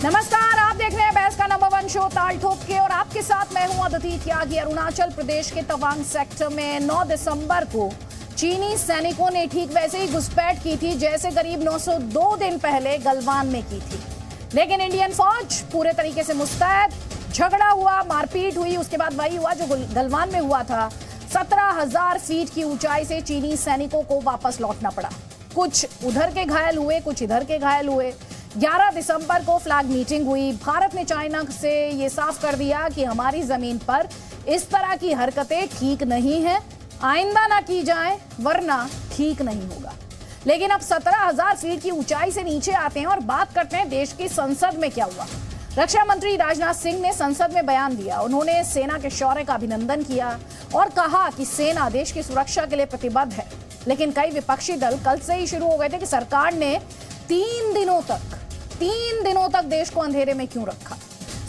नमस्कार, आप देख रहे हैं बहस का नंबर 1 शो ताल ठोक के और आपके साथ मैं हूं अदिति त्यागी। अरुणाचल प्रदेश के तवांग सेक्टर में 9 दिसंबर को चीनी सैनिकों ने ठीक वैसे ही घुसपैठ की थी जैसे करीब 902 दिन पहले गलवान में की थी, लेकिन इंडियन फौज पूरे तरीके से मुस्तैद। झगड़ा हुआ, मारपीट हुई, उसके बाद वही हुआ जो गलवान में हुआ था। 17,000 फीट की ऊंचाई से चीनी सैनिकों को वापस लौटना पड़ा। कुछ उधर के घायल हुए, कुछ इधर के घायल हुए। 11 दिसंबर को फ्लैग मीटिंग हुई। भारत ने चाइना से ये साफ कर दिया कि हमारी जमीन पर इस तरह की हरकतें ठीक नहीं है, आइंदा ना की जाए वरना ठीक नहीं होगा। लेकिन अब 17,000 फीट की ऊंचाई से नीचे आते हैं और बात करते हैं देश की संसद में क्या हुआ। रक्षा मंत्री राजनाथ सिंह ने संसद में बयान दिया। उन्होंने सेना के शौर्य का अभिनंदन किया और कहा कि सेना देश की सुरक्षा के लिए प्रतिबद्ध है। लेकिन कई विपक्षी दल कल से ही शुरू हो गए थे कि सरकार ने 3 दिनों तक देश को अंधेरे में क्यों रखा।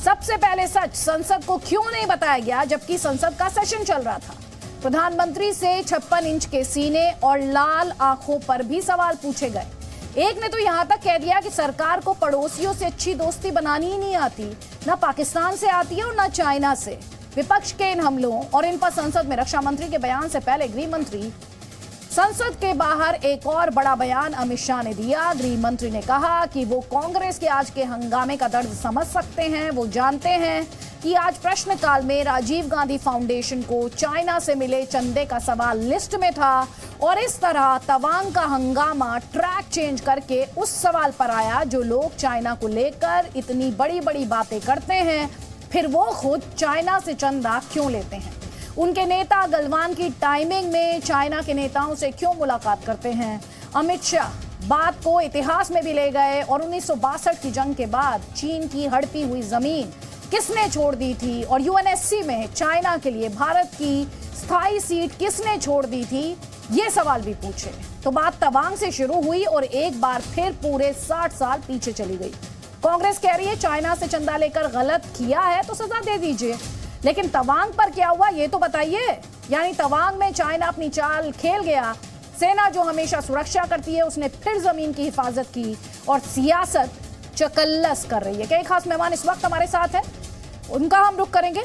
सबसे पहले सच, संसद को क्यों नहीं बताया गया जबकि संसद का सेशन चल रहा था। प्रधानमंत्री से 56 इंच के सीने और लाल आंखों पर भी सवाल पूछे गए। एक ने तो यहां तक कह दिया कि सरकार को पड़ोसियों से अच्छी दोस्ती बनानी ही नहीं आती, ना पाकिस्तान से आती है और ना चाइना से। विपक्ष के इन हमलों और इन पर संसद में रक्षा मंत्री के बयान से पहले गृह मंत्री संसद के बाहर एक और बड़ा बयान अमित शाह ने दिया। गृह मंत्री ने कहा कि वो कांग्रेस के आज के हंगामे का दर्द समझ सकते हैं। वो जानते हैं कि आज प्रश्नकाल में राजीव गांधी फाउंडेशन को चाइना से मिले चंदे का सवाल लिस्ट में था और इस तरह तवांग का हंगामा ट्रैक चेंज करके उस सवाल पर आया जो लोग चाइना को लेकर इतनी बड़ी बड़ी बातें करते हैं, फिर वो खुद चाइना से चंदा क्यों लेते हैं। उनके नेता गलवान की टाइमिंग में चाइना के नेताओं से क्यों मुलाकात करते हैं। अमित शाह बात को इतिहास में भी ले गए और 1962 की जंग के बाद चीन की हड़पी हुई जमीन किसने छोड़ दी थी और यूएनएससी में चाइना के लिए भारत की स्थायी सीट किसने छोड़ दी थी, ये सवाल भी पूछे। तो बात तवांग से शुरू हुई और एक बार फिर पूरे 60 साल पीछे चली गई। कांग्रेस कह रही है चाइना से चंदा लेकर गलत किया है तो सजा दे दीजिए, लेकिन तवांग पर क्या हुआ ये तो बताइए। यानी तवांग में चाइना अपनी चाल खेल गया। सेना जो हमेशा सुरक्षा करती है उसने फिर जमीन की हिफाजत की और सियासत चकल्लस कर रही है। कई खास मेहमान इस वक्त हमारे साथ हैं, उनका हम रुख करेंगे।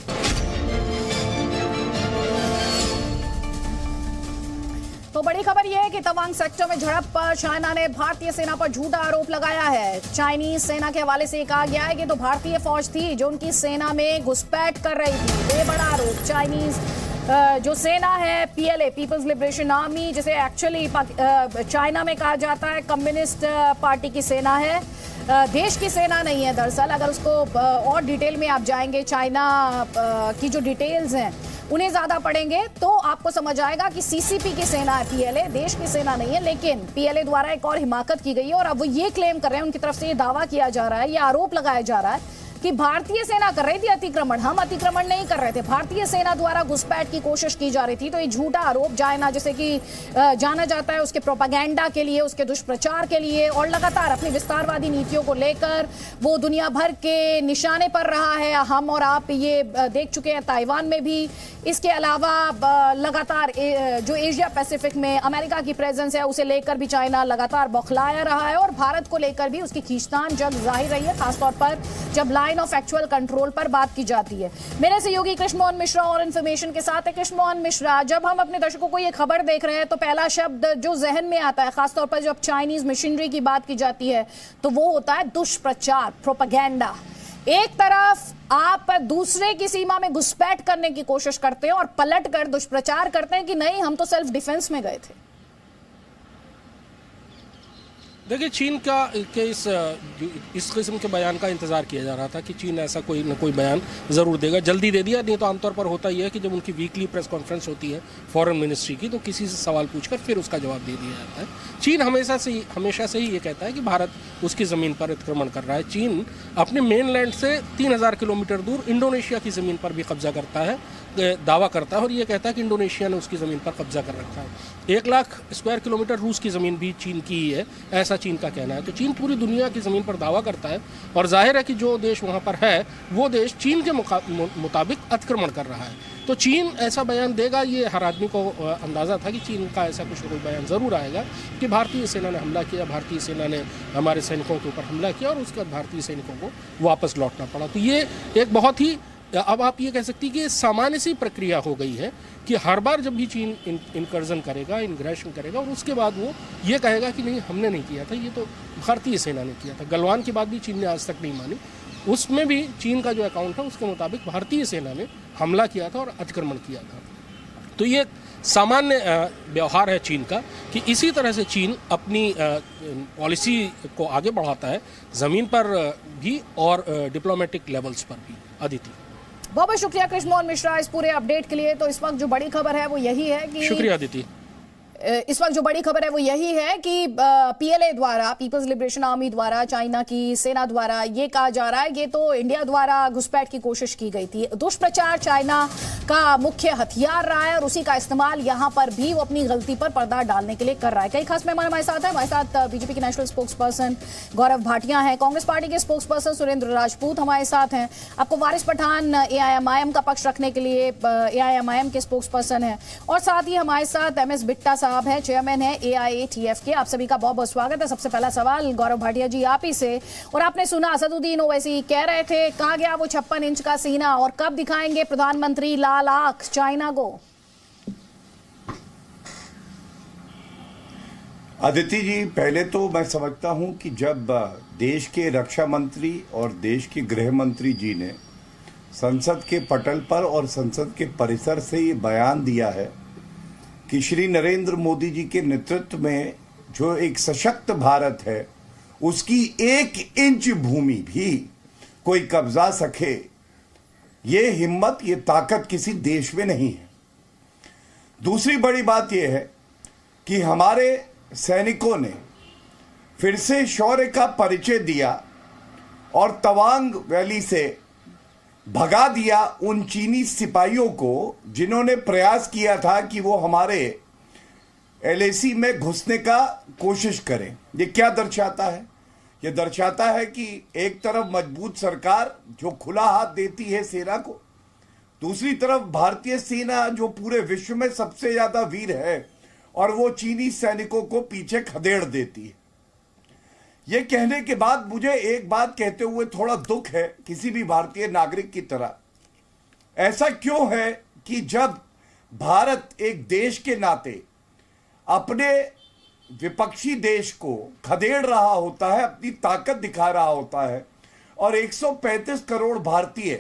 तो बड़ी खबर यह है कि तवांग सेक्टर में झड़प पर चाइना ने भारतीय सेना पर झूठा आरोप लगाया है। चाइनीज सेना के हवाले से कहा गया है कि तो भारतीय फौज थी जो उनकी सेना में घुसपैठ कर रही थी। ये बड़ा आरोप। चाइनीज जो सेना है पीएलए, पीपल्स लिबरेशन आर्मी, जिसे एक्चुअली चाइना में कहा जाता है कम्युनिस्ट पार्टी की सेना है, देश की सेना नहीं है दरअसल। अगर उसको और डिटेल में आप जाएंगे, चाइना की जो डिटेल्स हैं उन्हें ज्यादा पढ़ेंगे तो आपको समझ आएगा कि सीसीपी की सेना है पीएलए, देश की सेना नहीं है। लेकिन पीएलए द्वारा एक और हिमाकत की गई है और अब वो ये क्लेम कर रहे हैं, उनकी तरफ से ये दावा किया जा रहा है, ये आरोप लगाया जा रहा है कि भारतीय सेना कर रही थी अतिक्रमण, हम अतिक्रमण नहीं कर रहे थे, भारतीय सेना द्वारा घुसपैठ की कोशिश की जा रही थी। तो ये झूठा आरोप चाइना जैसे कि जाना जाता है उसके प्रोपेगेंडा के लिए, उसके दुष्प्रचार के लिए और लगातार अपनी विस्तारवादी नीतियों को लेकर वो दुनिया भर के निशाने पर रहा है। हम और आप ये देख चुके हैं ताइवान में भी। इसके अलावा लगातार जो एशिया पैसिफिक में अमेरिका की प्रेजेंस है उसे लेकर भी चाइना लगातार बौखलाया रहा है और भारत को लेकर भी उसकी खींचतान जग जाहिर रही है, खासतौर पर जब लाइन ऑफ एक्चुअल कंट्रोल पर बात की जाती है। मेरे सहयोगी कृष्ण मोहन मिश्रा और इन्फॉर्मेशन के साथ है। कृष्ण मोहन मिश्रा, जब हम अपने दर्शकों को ये खबर देख रहे हैं तो पहला शब्द जो जहन में आता है, खासतौर पर जब चाइनीज मशीनरी की बात की जाती है, तो वो होता है दुष्प्रचार, प्रोपेगेंडा। एक तरफ आप दूसरे की सीमा में घुसपैठ करने की कोशिश करते हैं और पलट कर दुष्प्रचार करते हैं कि नहीं हम तो सेल्फ डिफेंस में गए थे। देखिए, चीन का के इस किस्म के बयान का इंतजार किया जा रहा था कि चीन ऐसा कोई न कोई बयान ज़रूर देगा। जल्दी दे दिया, नहीं तो आमतौर पर होता ही है कि जब उनकी वीकली प्रेस कॉन्फ्रेंस होती है फॉरेन मिनिस्ट्री की तो किसी से सवाल पूछकर फिर उसका जवाब दे दिया जाता है। चीन हमेशा से ही ये कहता है कि भारत उसकी ज़मीन पर अतिक्रमण कर रहा है। चीन अपने मेनलैंड से 3000 किलोमीटर दूर इंडोनेशिया की ज़मीन पर भी कब्जा करता है दावा करता है और ये कहता है कि इंडोनेशिया ने उसकी ज़मीन पर कब्जा कर रखा है। 1 लाख स्क्वायर किलोमीटर रूस की ज़मीन भी चीन की ही है, ऐसा चीन का कहना है। तो चीन पूरी दुनिया की ज़मीन पर दावा करता है और जाहिर है कि जो देश वहाँ पर है वो देश चीन के मुताबिक अतिक्रमण कर रहा है। तो चीन ऐसा बयान देगा, ये हर आदमी को अंदाज़ा था कि चीन का ऐसा कुछ कोई बयान ज़रूर आएगा कि भारतीय सेना ने हमला किया, भारतीय सेना ने हमारे सैनिकों के ऊपर हमला किया और उसके बाद भारतीय सैनिकों को वापस लौटना पड़ा। तो ये एक बहुत ही, अब आप ये कह सकती कि सामान्य सी प्रक्रिया हो गई है कि हर बार जब भी चीन इनकर्जन करेगा, इनग्रेशन करेगा और उसके बाद वो ये कहेगा कि नहीं हमने नहीं किया था, ये तो भारतीय सेना ने किया था। गलवान की बात भी चीन ने आज तक नहीं मानी, उसमें भी चीन का जो अकाउंट है उसके मुताबिक भारतीय सेना ने हमला किया था और अतिक्रमण किया था। तो ये सामान्य व्यवहार है चीन का कि इसी तरह से चीन अपनी पॉलिसी को आगे बढ़ाता है, ज़मीन पर भी और डिप्लोमेटिक लेवल्स पर भी। अदिति, बहुत बहुत शुक्रिया कृष्णमोहन मिश्रा इस पूरे अपडेट के लिए। तो इस वक्त जो बड़ी खबर है वो यही है कि, शुक्रिया अदिति, इस वक्त जो बड़ी खबर है वो यही है कि पीएलए द्वारा, पीपल्स लिबरेशन आर्मी द्वारा, चाइना की सेना द्वारा ये कहा जा रहा है ये तो इंडिया द्वारा घुसपैठ की कोशिश की गई थी। दुष्प्रचार चाइना का मुख्य हथियार रहा है और उसी का इस्तेमाल यहाँ पर भी वो अपनी गलती पर पर्दा डालने के लिए कर रहा है। कई खास मेहमान हमारे साथ हैं। हमारे साथ बीजेपी के national spokes person Gaurav Bhatia हैं, कांग्रेस पार्टी के स्पोक्स पर्सन सुरेंद्र राजपूत हमारे साथ हैं, आपको वारिस पठान एआईएमआईएम का पक्ष रखने के लिए एआईएमआईएम के स्पोक्स पर्सन हैं, और साथ ही हमारे साथ एमएस बिट्टा साहब हैं, चेयरमैन है एआईएटीएफ के। आप सभी का बहुत बहुत स्वागत है। सबसे पहला सवाल गौरव भाटिया जी आप ही से, और आपने सुना असदुद्दीन ओवैसी कह रहे थे कहाँ गया वो 56 इंच का सीना, और कब दिखाएंगे प्रधानमंत्री लाल आंख चाइना को? आदित्य जी, पहले तो मैं समझता हूं कि जब देश के रक्षा मंत्री और देश के गृह मंत्री जी ने संसद के पटल पर और संसद के परिसर से ये बयान दिया है कि श्री नरेंद्र मोदी जी के नेतृत्व में जो एक सशक्त भारत है उसकी 1 इंच भूमि भी कोई कब्जा सके, ये हिम्मत, ये ताकत किसी देश में नहीं है। दूसरी बड़ी बात यह है कि हमारे सैनिकों ने फिर से शौर्य का परिचय दिया और तवांग वैली से भगा दिया उन चीनी सिपाहियों को जिन्होंने प्रयास किया था कि वो हमारे एलएसी में घुसने का कोशिश करें। ये क्या दर्शाता है? ये दर्शाता है कि एक तरफ मजबूत सरकार जो खुला हाथ देती है सेना को, दूसरी तरफ भारतीय सेना जो पूरे विश्व में सबसे ज्यादा वीर है और वो चीनी सैनिकों को पीछे खदेड़ देती है। ये कहने के बाद मुझे एक बात कहते हुए थोड़ा दुख है किसी भी भारतीय नागरिक की तरह। ऐसा क्यों है कि जब भारत एक देश के नाते अपने विपक्षी देश को खदेड़ रहा होता है, अपनी ताकत दिखा रहा होता है, और 135 करोड़ भारतीय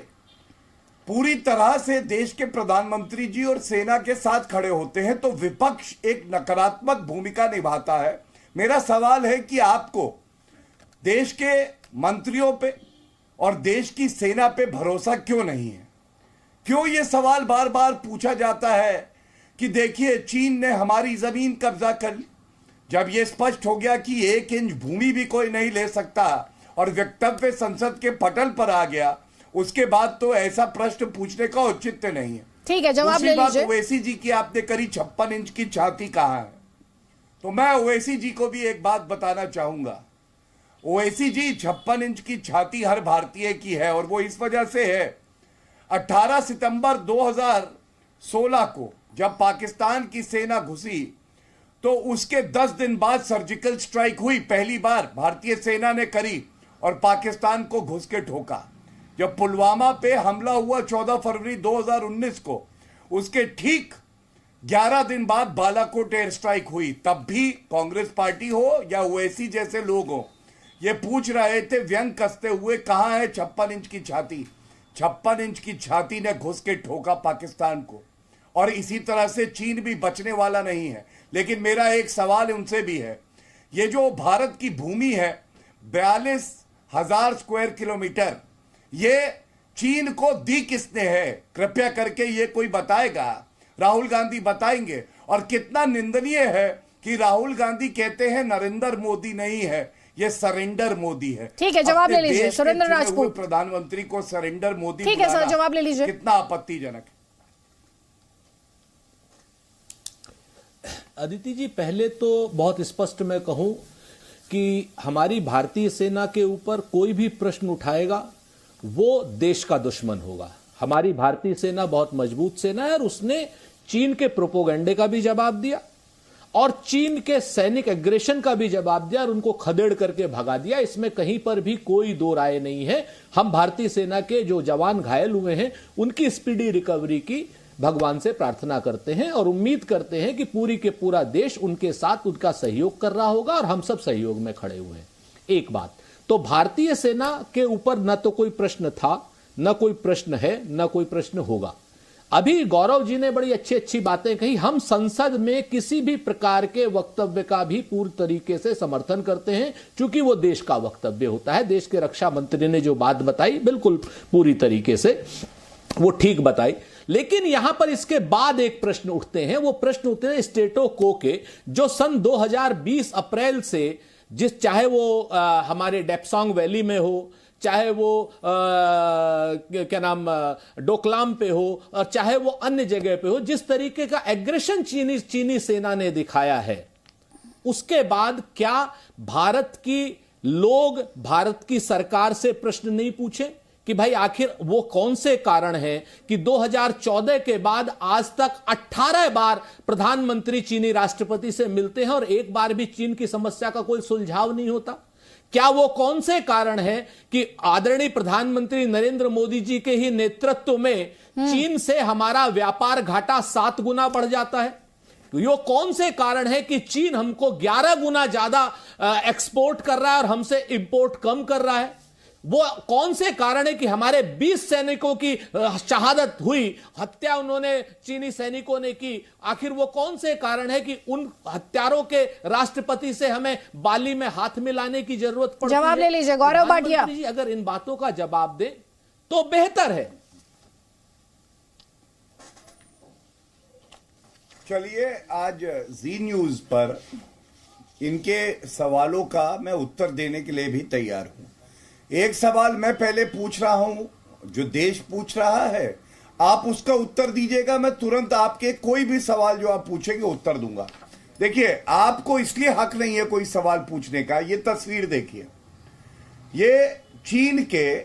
पूरी तरह से देश के प्रधानमंत्री जी और सेना के साथ खड़े होते हैं, तो विपक्ष एक नकारात्मक भूमिका निभाता है। मेरा सवाल है कि आपको देश के मंत्रियों पे और देश की सेना पे भरोसा क्यों नहीं है? क्यों ये सवाल बार बार पूछा जाता है कि देखिए चीन ने हमारी जमीन कब्जा कर ली, जब ये स्पष्ट हो गया कि 1 इंच भूमि भी कोई नहीं ले सकता और वक्तव्य संसद के पटल पर आ गया, उसके बाद तो ऐसा प्रश्न पूछने का औचित्य नहीं है। ठीक है, जवाब ले लीजिए। ओवैसी जी की आपने करी 56 इंच की छाती कहाँ है, तो मैं ओवैसी जी को भी एक बात बताना चाहूंगा। ओवैसी जी, 56 इंच की छाती हर भारतीय की है, और वो इस वजह से है 18 सितंबर 2016 को जब पाकिस्तान की सेना घुसी तो उसके 10 दिन बाद सर्जिकल स्ट्राइक हुई, पहली बार भारतीय सेना ने करी और पाकिस्तान को घुस के ठोका। जब पुलवामा पे हमला हुआ 14 फरवरी 2019 को, उसके ठीक 11 दिन बाद बालाकोट एयर स्ट्राइक हुई। तब भी कांग्रेस पार्टी हो या ओवैसी जैसे लोग हो, ये पूछ रहे थे व्यंग कसते हुए कहां है 56 इंच की छाती। 56 इंच की छाती ने घुस के ठोका पाकिस्तान को, और इसी तरह से चीन भी बचने वाला नहीं है। लेकिन मेरा एक सवाल उनसे भी है, ये जो भारत की भूमि है 42,000 स्क्वायर किलोमीटर, ये चीन को दी किसने है? कृपया करके ये कोई बताएगा? राहुल गांधी बताएंगे? और कितना निंदनीय है कि राहुल गांधी कहते हैं नरेंद्र मोदी नहीं है, ये सरेंडर मोदी है। ठीक है, जवाब ले लीजिए सुरेंद्र राजपूत। प्रधानमंत्री को सरेंडर मोदी, ठीक है सर, जवाब ले लीजिए। कितना आपत्तिजनक है। अदिति जी, पहले तो बहुत स्पष्ट मैं कहूं कि हमारी भारतीय सेना के ऊपर कोई भी प्रश्न उठाएगा वो देश का दुश्मन होगा। हमारी भारतीय सेना बहुत मजबूत सेना है और उसने चीन के प्रोपोगंडे का भी जवाब दिया और चीन के सैनिक एग्रेशन का भी जवाब दिया और उनको खदेड़ करके भगा दिया। इसमें कहीं पर भी कोई दो राय नहीं है। हम भारतीय सेना के जो जवान घायल हुए हैं उनकी स्पीडी रिकवरी की भगवान से प्रार्थना करते हैं और उम्मीद करते हैं कि पूरी के पूरा देश उनके साथ उनका सहयोग कर रहा होगा और हम सब सहयोग में खड़े हुए हैं। एक बात तो भारतीय सेना के ऊपर न तो कोई प्रश्न था, न कोई प्रश्न है, न कोई प्रश्न होगा। अभी गौरव जी ने बड़ी अच्छी अच्छी बातें कही। हम संसद में किसी भी प्रकार के वक्तव्य का भी पूर्ण तरीके से समर्थन करते हैं, क्योंकि वो देश का वक्तव्य होता है। देश के रक्षा मंत्री ने जो बात बताई बिल्कुल पूरी तरीके से वो ठीक बताई। लेकिन यहां पर इसके बाद एक प्रश्न उठते हैं, वो प्रश्न उठते हैं स्टेटो को के, जो सन 2020 अप्रैल से चाहे वो हमारे डेप्सांग वैली में हो, चाहे वो क्या नाम डोकलाम पे हो और चाहे वो अन्य जगह पे हो, जिस तरीके का एग्रेशन चीनी सेना ने दिखाया है, उसके बाद क्या भारत की लोग भारत की सरकार से प्रश्न नहीं पूछे कि भाई आखिर वो कौन से कारण हैं कि 2014 के बाद आज तक 18 बार प्रधानमंत्री चीनी राष्ट्रपति से मिलते हैं और एक बार भी चीन की समस्या का कोई सुलझाव नहीं होता? क्या वो कौन से कारण है कि आदरणीय प्रधानमंत्री नरेंद्र मोदी जी के ही नेतृत्व में चीन से हमारा व्यापार घाटा 7 गुना बढ़ जाता है? यो कौन से कारण है कि चीन हमको 11 गुना ज्यादा एक्सपोर्ट कर रहा है और हमसे इंपोर्ट कम कर रहा है? वो कौन से कारण है कि हमारे 20 सैनिकों की शहादत हुई, हत्या उन्होंने चीनी सैनिकों ने की? आखिर वो कौन से कारण है कि उन हत्यारों के राष्ट्रपति से हमें बाली में हाथ मिलाने की जरूरत पड़ती है? जवाब ले लीजिए गौरव भाटिया जी। अगर इन बातों का जवाब दे तो बेहतर है। चलिए, आज जी न्यूज पर इनके सवालों का मैं उत्तर देने के लिए भी तैयार हूं। एक सवाल मैं पहले पूछ रहा हूं, जो देश पूछ रहा है, आप उसका उत्तर दीजिएगा। मैं तुरंत आपके कोई भी सवाल जो आप पूछेंगे उत्तर दूंगा। देखिए, आपको इसलिए हक नहीं है कोई सवाल पूछने का। ये तस्वीर देखिए, ये चीन के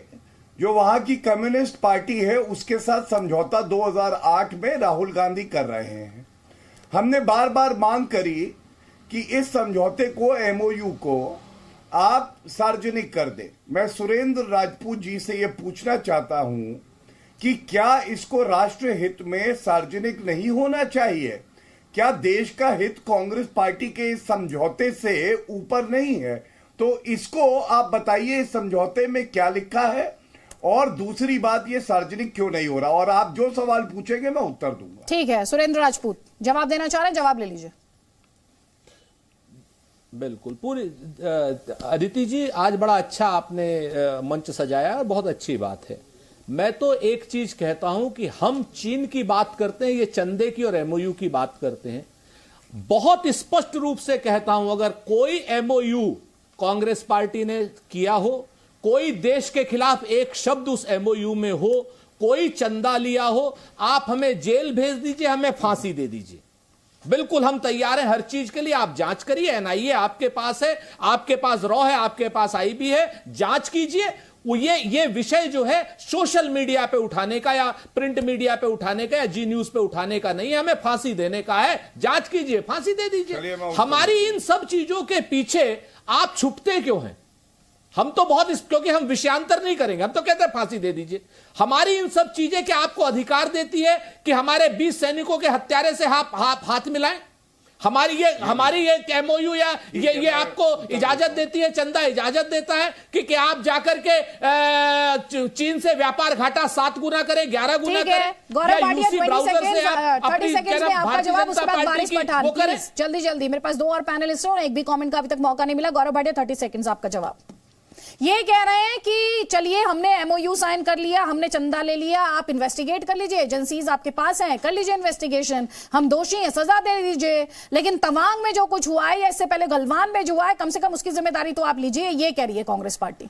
जो वहां की कम्युनिस्ट पार्टी है उसके साथ समझौता 2008 में राहुल गांधी कर रहे हैं। हमने बार बार मांग करी कि इस समझौते को, एमओयू को आप सार्वजनिक कर दे। मैं सुरेंद्र राजपूत जी से यह पूछना चाहता हूं कि क्या इसको राष्ट्र हित में सार्वजनिक नहीं होना चाहिए? क्या देश का हित कांग्रेस पार्टी के इस समझौते से ऊपर नहीं है? तो इसको आप बताइए, इस समझौते में क्या लिखा है और दूसरी बात, ये सार्वजनिक क्यों नहीं हो रहा? और आप जो सवाल पूछेंगे मैं उत्तर दूंगा। ठीक है, सुरेंद्र राजपूत जवाब देना चाह रहे हैं, जवाब ले लीजिए। बिल्कुल पूरी अदिति जी, आज बड़ा अच्छा आपने मंच सजाया और बहुत अच्छी बात है। मैं तो एक चीज कहता हूं कि हम चीन की बात करते हैं, ये चंदे की और एमओयू की बात करते हैं। बहुत स्पष्ट रूप से कहता हूं, अगर कोई एमओयू कांग्रेस पार्टी ने किया हो, कोई देश के खिलाफ एक शब्द उस एमओयू में हो, कोई चंदा लिया हो, आप हमें जेल भेज दीजिए, हमें फांसी दे दीजिए, बिल्कुल हम तैयार हैं हर चीज के लिए। आप जांच करिए, एनआईए आपके पास है, आपके पास रॉ है, आपके पास आईबी है, जांच कीजिए। ये विषय जो है सोशल मीडिया पे उठाने का या प्रिंट मीडिया पे उठाने का या जी न्यूज पे उठाने का नहीं है, हमें फांसी देने का है। जांच कीजिए, फांसी दे दीजिए। हमारी इन सब चीजों के पीछे आप छुपते क्यों हैं? हम तो बहुत क्योंकि हम विषयांतर नहीं करेंगे, हम तो कहते हैं फांसी दे दीजिए। हमारी इन सब चीजें क्या आपको अधिकार देती है कि हमारे 20 सैनिकों के हत्यारे से हाथ मिलाएं? हमारी ये एमओयू या ये आपको इजाजत देती है, चंदा इजाजत देता है कि आप जाकर के चीन से व्यापार घाटा 7 गुना करें, 11 गुना करें? गौरव भाटिया 30 सेकंड्स में आपका जवाब, उसके बाद बारिश पठान जल्दी। मेरे पास 2 और पैनलिस्ट हैं और एक भी कमेंट का अभी तक मौका नहीं मिला। गौरव भाटिया 30 सेकंड्स आपका जवाब। ये कह रहे हैं कि चलिए हमने एमओयू साइन कर लिया, हमने चंदा ले लिया, आप इन्वेस्टिगेट कर लीजिए, एजेंसीज आपके पास हैं, कर लीजिए इन्वेस्टिगेशन, हम दोषी हैं, सजा दे दीजिए। लेकिन तवांग में जो कुछ हुआ है या इससे पहले गलवान में जो हुआ है, कम से कम उसकी जिम्मेदारी तो आप लीजिए, ये कह रही है कांग्रेस पार्टी।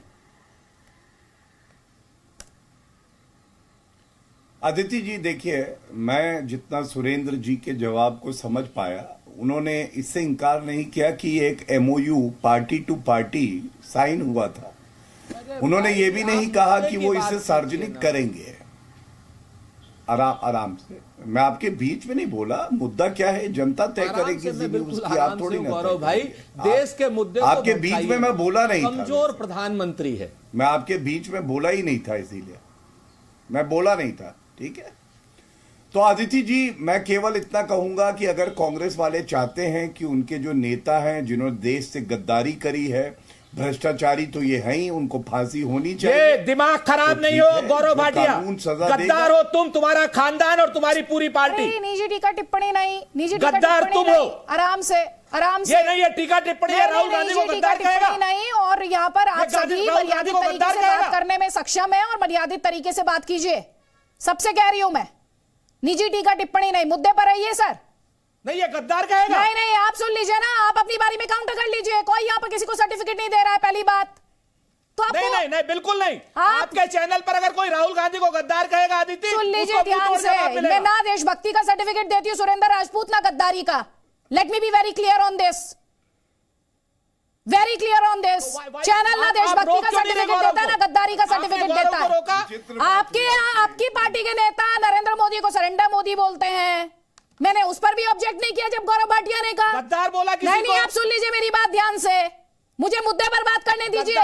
अदिति जी देखिए, मैं जितना सुरेंद्र जी के जवाब को समझ पाया, उन्होंने इससे इनकार नहीं किया कि एक MOU party to party sign हुआ था। उन्होंने ये भी नहीं कहा कि वो इसे सार्वजनिक करेंगे। आराम से, मैं आपके बीच में नहीं बोला। मुद्दा क्या है जनता तय करेगी, उसकी आप थोड़ी ना। गौरव भाई, देश के मुद्दे आपके बीच में मैं बोला नहीं था। कमजोर प्रधानमंत्री है, मैं आपके बीच में बोला ही नहीं था, इसीलिए मैं बोला नहीं था। ठीक है, तो अदिति जी, मैं केवल इतना कहूंगा कि अगर कांग्रेस वाले चाहते हैं कि उनके जो नेता हैं जिन्होंने देश से गद्दारी करी है, भ्रष्टाचारी तो ये है ही, उनको फांसी होनी चाहिए। ये दिमाग खराब तो नहीं हो गौरव भाटिया, गद्दार हो तुम, तुम्हारा खानदान और तुम्हारी पूरी पार्टी। निजी टीका टिप्पणी नहीं, निजी गद्दार तुम हो। आराम से ये नहीं है टीका टिप्पणी है, राहुल गांधी को गद्दार कहेगा नहीं। और यहाँ पर आप सभी मर्यादित तरीके से बात करने में सक्षम है और मर्यादित तरीके से बात कीजिए, सबसे कह रही हूं मैं। निजी टीका टिप्पणी नहीं, मुद्दे पर रहिए सर। नहीं, ये गद्दार कहेगा। नहीं, आप सुन लीजिए ना, आप अपनी बारी में काउंटर कर लीजिए। कोई यहाँ पर किसी को सर्टिफिकेट नहीं दे रहा है, पहली बात तो आपको नहीं, बिल्कुल नहीं। आपके चैनल पर अगर कोई राहुल गांधी को गद्दार कहेगा, आदित्य, सुन लीजिए ध्यान से, मैं ना देशभक्ति का सर्टिफिकेट देती हूँ सुरेंद्र राजपूत, ना गद्दारी का। Let me be very clear on this, very clear on this. Channel ना देशभक्ति का सर्टिफिकेट देता है, ना गद्दारी का सर्टिफिकेट देता है। आपकी पार्टी के नेता नरेंद्र मोदी को सरेंडर मोदी बोलते हैं। मैंने उस पर भी ऑब्जेक्ट नहीं किया जब गौरव भाटिया ने कहा गद्दार बोला किसी नहीं, आप सुन लीजिए मेरी बात ध्यान से, मुझे मुद्दे पर बात करने दीजिए।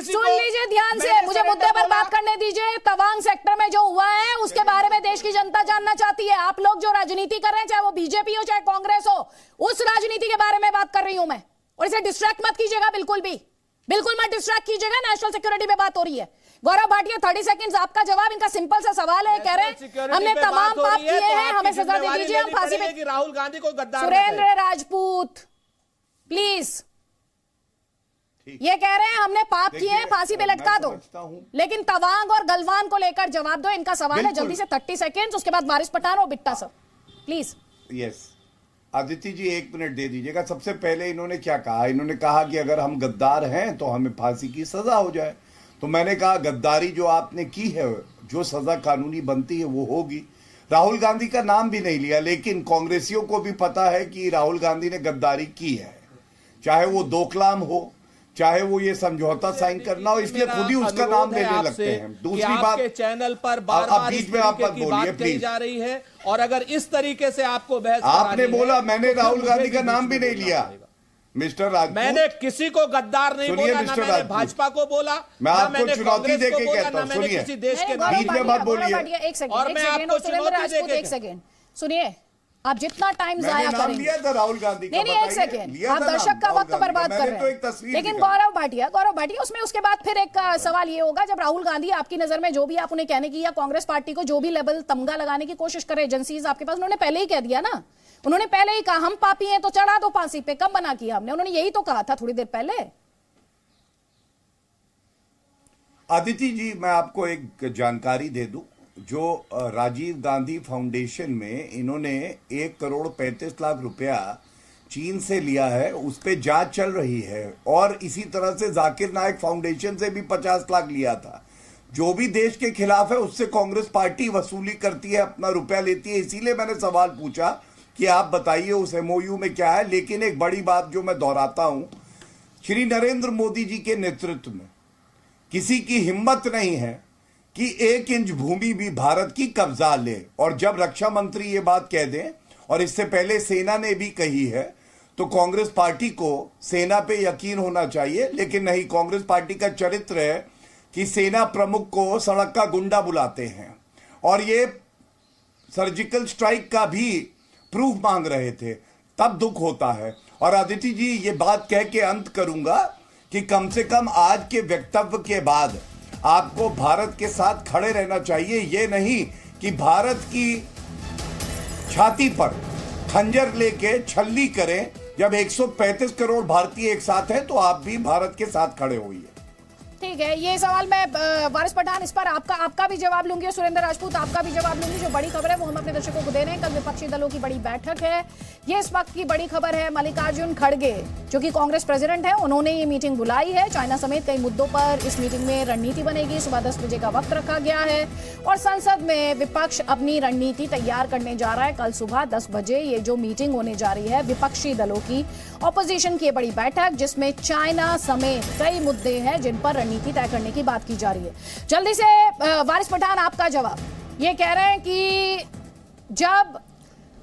सुन लीजिए ध्यान से, मुझे मुद्दे पर बात करने दीजिए। तवांग सेक्टर में जो हुआ है उसके बारे में देश की जनता जानना चाहती है। आप लोग जो राजनीति कर रहे हैं, चाहे वो बीजेपी हो चाहे कांग्रेस हो, उस राजनीति के बारे में बात कर रही हूं मैं। और इसे डिस्ट्रैक्ट मत कीजिएगा, बिल्कुल मत डिस्ट्रैक्ट कीजिएगा। नेशनल सिक्योरिटी पे बात हो रही है। गौरव भाटिया 30 सेकंड्स आपका जवाब। इनका सिंपल सा सवाल है, कह रहे हैं हमने तमाम पाप किए हैं, हमें सजा दे दीजिए, हम फांसी पे। राहुल गांधी को गद्दार। सुरेंद्र राजपूत प्लीज, ये कह रहे हैं हमने पाप किए हैं, फांसी पे लटका दो। लेकिन तवांग और गलवान को लेकर जवाब दो, इनका सवाल है। जल्दी से 30 सेकंड्स, उसके बाद वारिस पठान और Bitta sir please. Yes Aditya ji, 1 minute दे दीजिएगा। सबसे पहले इन्होंने क्या कहा? इन्होंने कहा कि अगर हम गद्दार हैं तो हमें फांसी की सजा हो जाए। तो मैंने कहा गद्दारी जो आपने की है, जो सजा कानूनी बनती है वो होगी। राहुल गांधी का नाम भी नहीं लिया, लेकिन कांग्रेसियों को भी पता है कि राहुल गांधी ने गद्दारी की है, चाहे वो दोकलाम हो, चाहे वो ये समझौता साइन करना हो, इसलिए खुद ही उसका नाम लेने लगते हैं। दूसरी बात, चैनल पर बार-बार बीच में आप मत बोलिए प्लीज। जा रही है, और अगर इस तरीके से आपको बहस आपने बोला, मैंने राहुल गांधी का नाम भी नहीं लिया मिस्टर राजपूत। मैंने किसी को गद्दार नहीं बोला, ना मैंने भाजपा को बोला, मैं आपको चुनौती देके कहता हूं, सुनिए, किसी देश के बीच में मत बोलिए। और मैं आपको चुनौती देके, एक सेकंड सुनिए, आप जितना टाइम जाया करेंगे। राहुल गांधी का नहीं, एक सेकेंड, आप दर्शक का वक्त बर्बाद कर रहे हैं। लेकिन गौरव भाटिया उसमें उसके बाद फिर एक सवाल ये होगा, जब राहुल गांधी आपकी नजर में जो भी आप उन्हें कहने की या कांग्रेस पार्टी को जो भी लेवल तमगा लगाने की कोशिश करे, एजेंसीज आपके पास, उन्होंने पहले ही कह दिया ना, उन्होंने पहले ही कहा हम पापी हैं तो चढ़ा दो फांसी पे। कब मना किया हमने? उन्होंने यही तो कहा था थोड़ी देर पहले। अदिति जी, मैं आपको एक जानकारी दे दूं, जो राजीव गांधी फाउंडेशन में इन्होंने 1,35,00,000 रुपया चीन से लिया है, उस पे जांच चल रही है। और इसी तरह से जाकिर नायक फाउंडेशन से भी 50 लाख लिया था। जो भी देश के खिलाफ है उससे कांग्रेस पार्टी वसूली करती है, अपना रुपया लेती है। इसीलिए मैंने सवाल पूछा कि आप बताइए उस एमओयू में क्या है। लेकिन एक बड़ी बात जो मैं दोहराता हूं, श्री नरेंद्र मोदी जी के नेतृत्व में किसी की हिम्मत नहीं है कि 1 इंच भूमि भी भारत की कब्जा ले। और जब रक्षा मंत्री ये बात कह दें, और इससे पहले सेना ने भी कही है, तो कांग्रेस पार्टी को सेना पे यकीन होना चाहिए। लेकिन नहीं, कांग्रेस पार्टी का चरित्र है कि सेना प्रमुख को सड़क का गुंडा बुलाते हैं, और ये सर्जिकल स्ट्राइक का भी प्रूफ मांग रहे थे, तब दुख होता है। और अदिति जी, ये बात कह के अंत करूंगा कि कम से कम आज के वक्तव्य के बाद आपको भारत के साथ खड़े रहना चाहिए। ये नहीं कि भारत की छाती पर खंजर लेके छल्ली करें। जब 135 करोड़ भारतीय एक साथ हैं, तो आप भी भारत के साथ खड़े होइए। ठीक है, ये सवाल मैं वारिस पठान, इस पर आपका भी जवाब लूंगी और सुरेंद्र राजपूत आपका भी जवाब लूंगी। जो बड़ी खबर है वो हम अपने दर्शकों को दे रहे हैं। कल विपक्षी दलों की बड़ी बैठक है, ये इस वक्त की बड़ी खबर है। मल्लिकार्जुन खड़गे जो कि कांग्रेस प्रेसिडेंट है, उन्होंने ये मीटिंग बुलाई है। चाइना समेत कई मुद्दों पर इस मीटिंग में रणनीति बनेगी। सुबह 10 बजे का वक्त रखा गया है और संसद में विपक्ष अपनी रणनीति तैयार करने जा रहा है। कल सुबह 10 बजे ये जो मीटिंग होने जा रही है विपक्षी दलों की, ऑपोजिशन की बड़ी बैठक, जिसमें चाइना समेत कई मुद्दे हैं जिन पर रणनीति तय करने की बात की जा रही है। जल्दी से वारिस पठान आपका जवाब। ये कह रहे हैं कि जब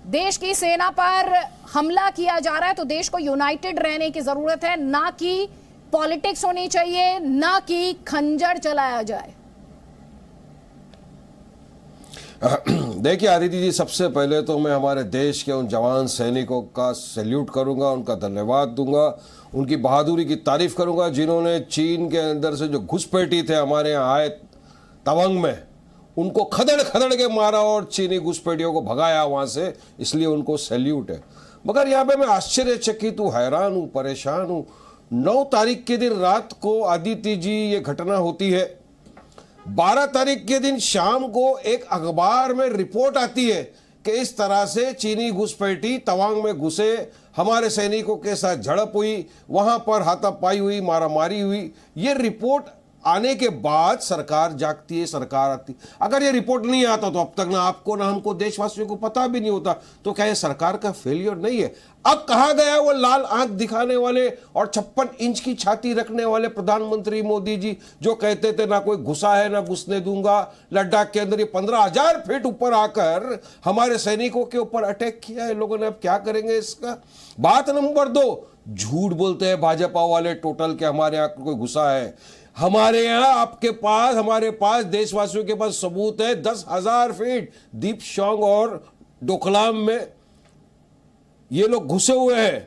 देश की सेना पर हमला किया जा रहा है तो देश को यूनाइटेड रहने की जरूरत है, ना कि पॉलिटिक्स होनी चाहिए, ना कि खंजर चलाया जाए। देखिए आदित्य जी, सबसे पहले तो मैं हमारे देश के उन जवान सैनिकों का सैल्यूट करूंगा, उनका धन्यवाद दूंगा, उनकी बहादुरी की तारीफ करूंगा जिन्होंने चीन के अंदर से जो घुसपैठी थे हमारे यहाँ आए तवांग में, उनको खदड़ खदड़ के मारा और चीनी घुसपैठियों को भगाया वहाँ से, इसलिए उनको सैल्यूट है। मगर यहाँ पे मैं आश्चर्यचकित हूँ, हैरान हूँ, परेशान हूँ। 9 तारीख के दिन रात को आदित्य जी ये घटना होती है। 12 तारीख के दिन शाम को एक अखबार में रिपोर्ट आती है कि इस तरह से चीनी घुसपैठी तवांग में घुसे, हमारे सैनिकों के साथ झड़प हुई, वहां पर हाथापाई हुई, मारामारी हुई। ये रिपोर्ट आने के बाद सरकार जागती है, सरकार आती। अगर ये रिपोर्ट नहीं आता तो अब तक ना आपको ना हमको देशवासियों को पता भी नहीं होता। तो क्या ये सरकार का फेलियर नहीं है? अब कहाँ गया वो लाल आंख दिखाने वाले और 56 इंच की छाती रखने वाले प्रधानमंत्री मोदी जी, जो कहते थे ना कोई घुसा है ना घुसने दूंगा। लद्दाख के अंदर ये 15,000 फीट ऊपर आकर हमारे सैनिकों के ऊपर अटैक किया है लोगों ने। अब क्या करेंगे इसका? बात नंबर 2, झूठ बोलते हैं भाजपा वाले टोटल के हमारे यहाँ कोई घुसा है। हमारे यहाँ आपके पास, हमारे पास, देशवासियों के पास सबूत है। 10,000 फीट दीपशोंग और डोकलाम में ये लोग घुसे हुए हैं।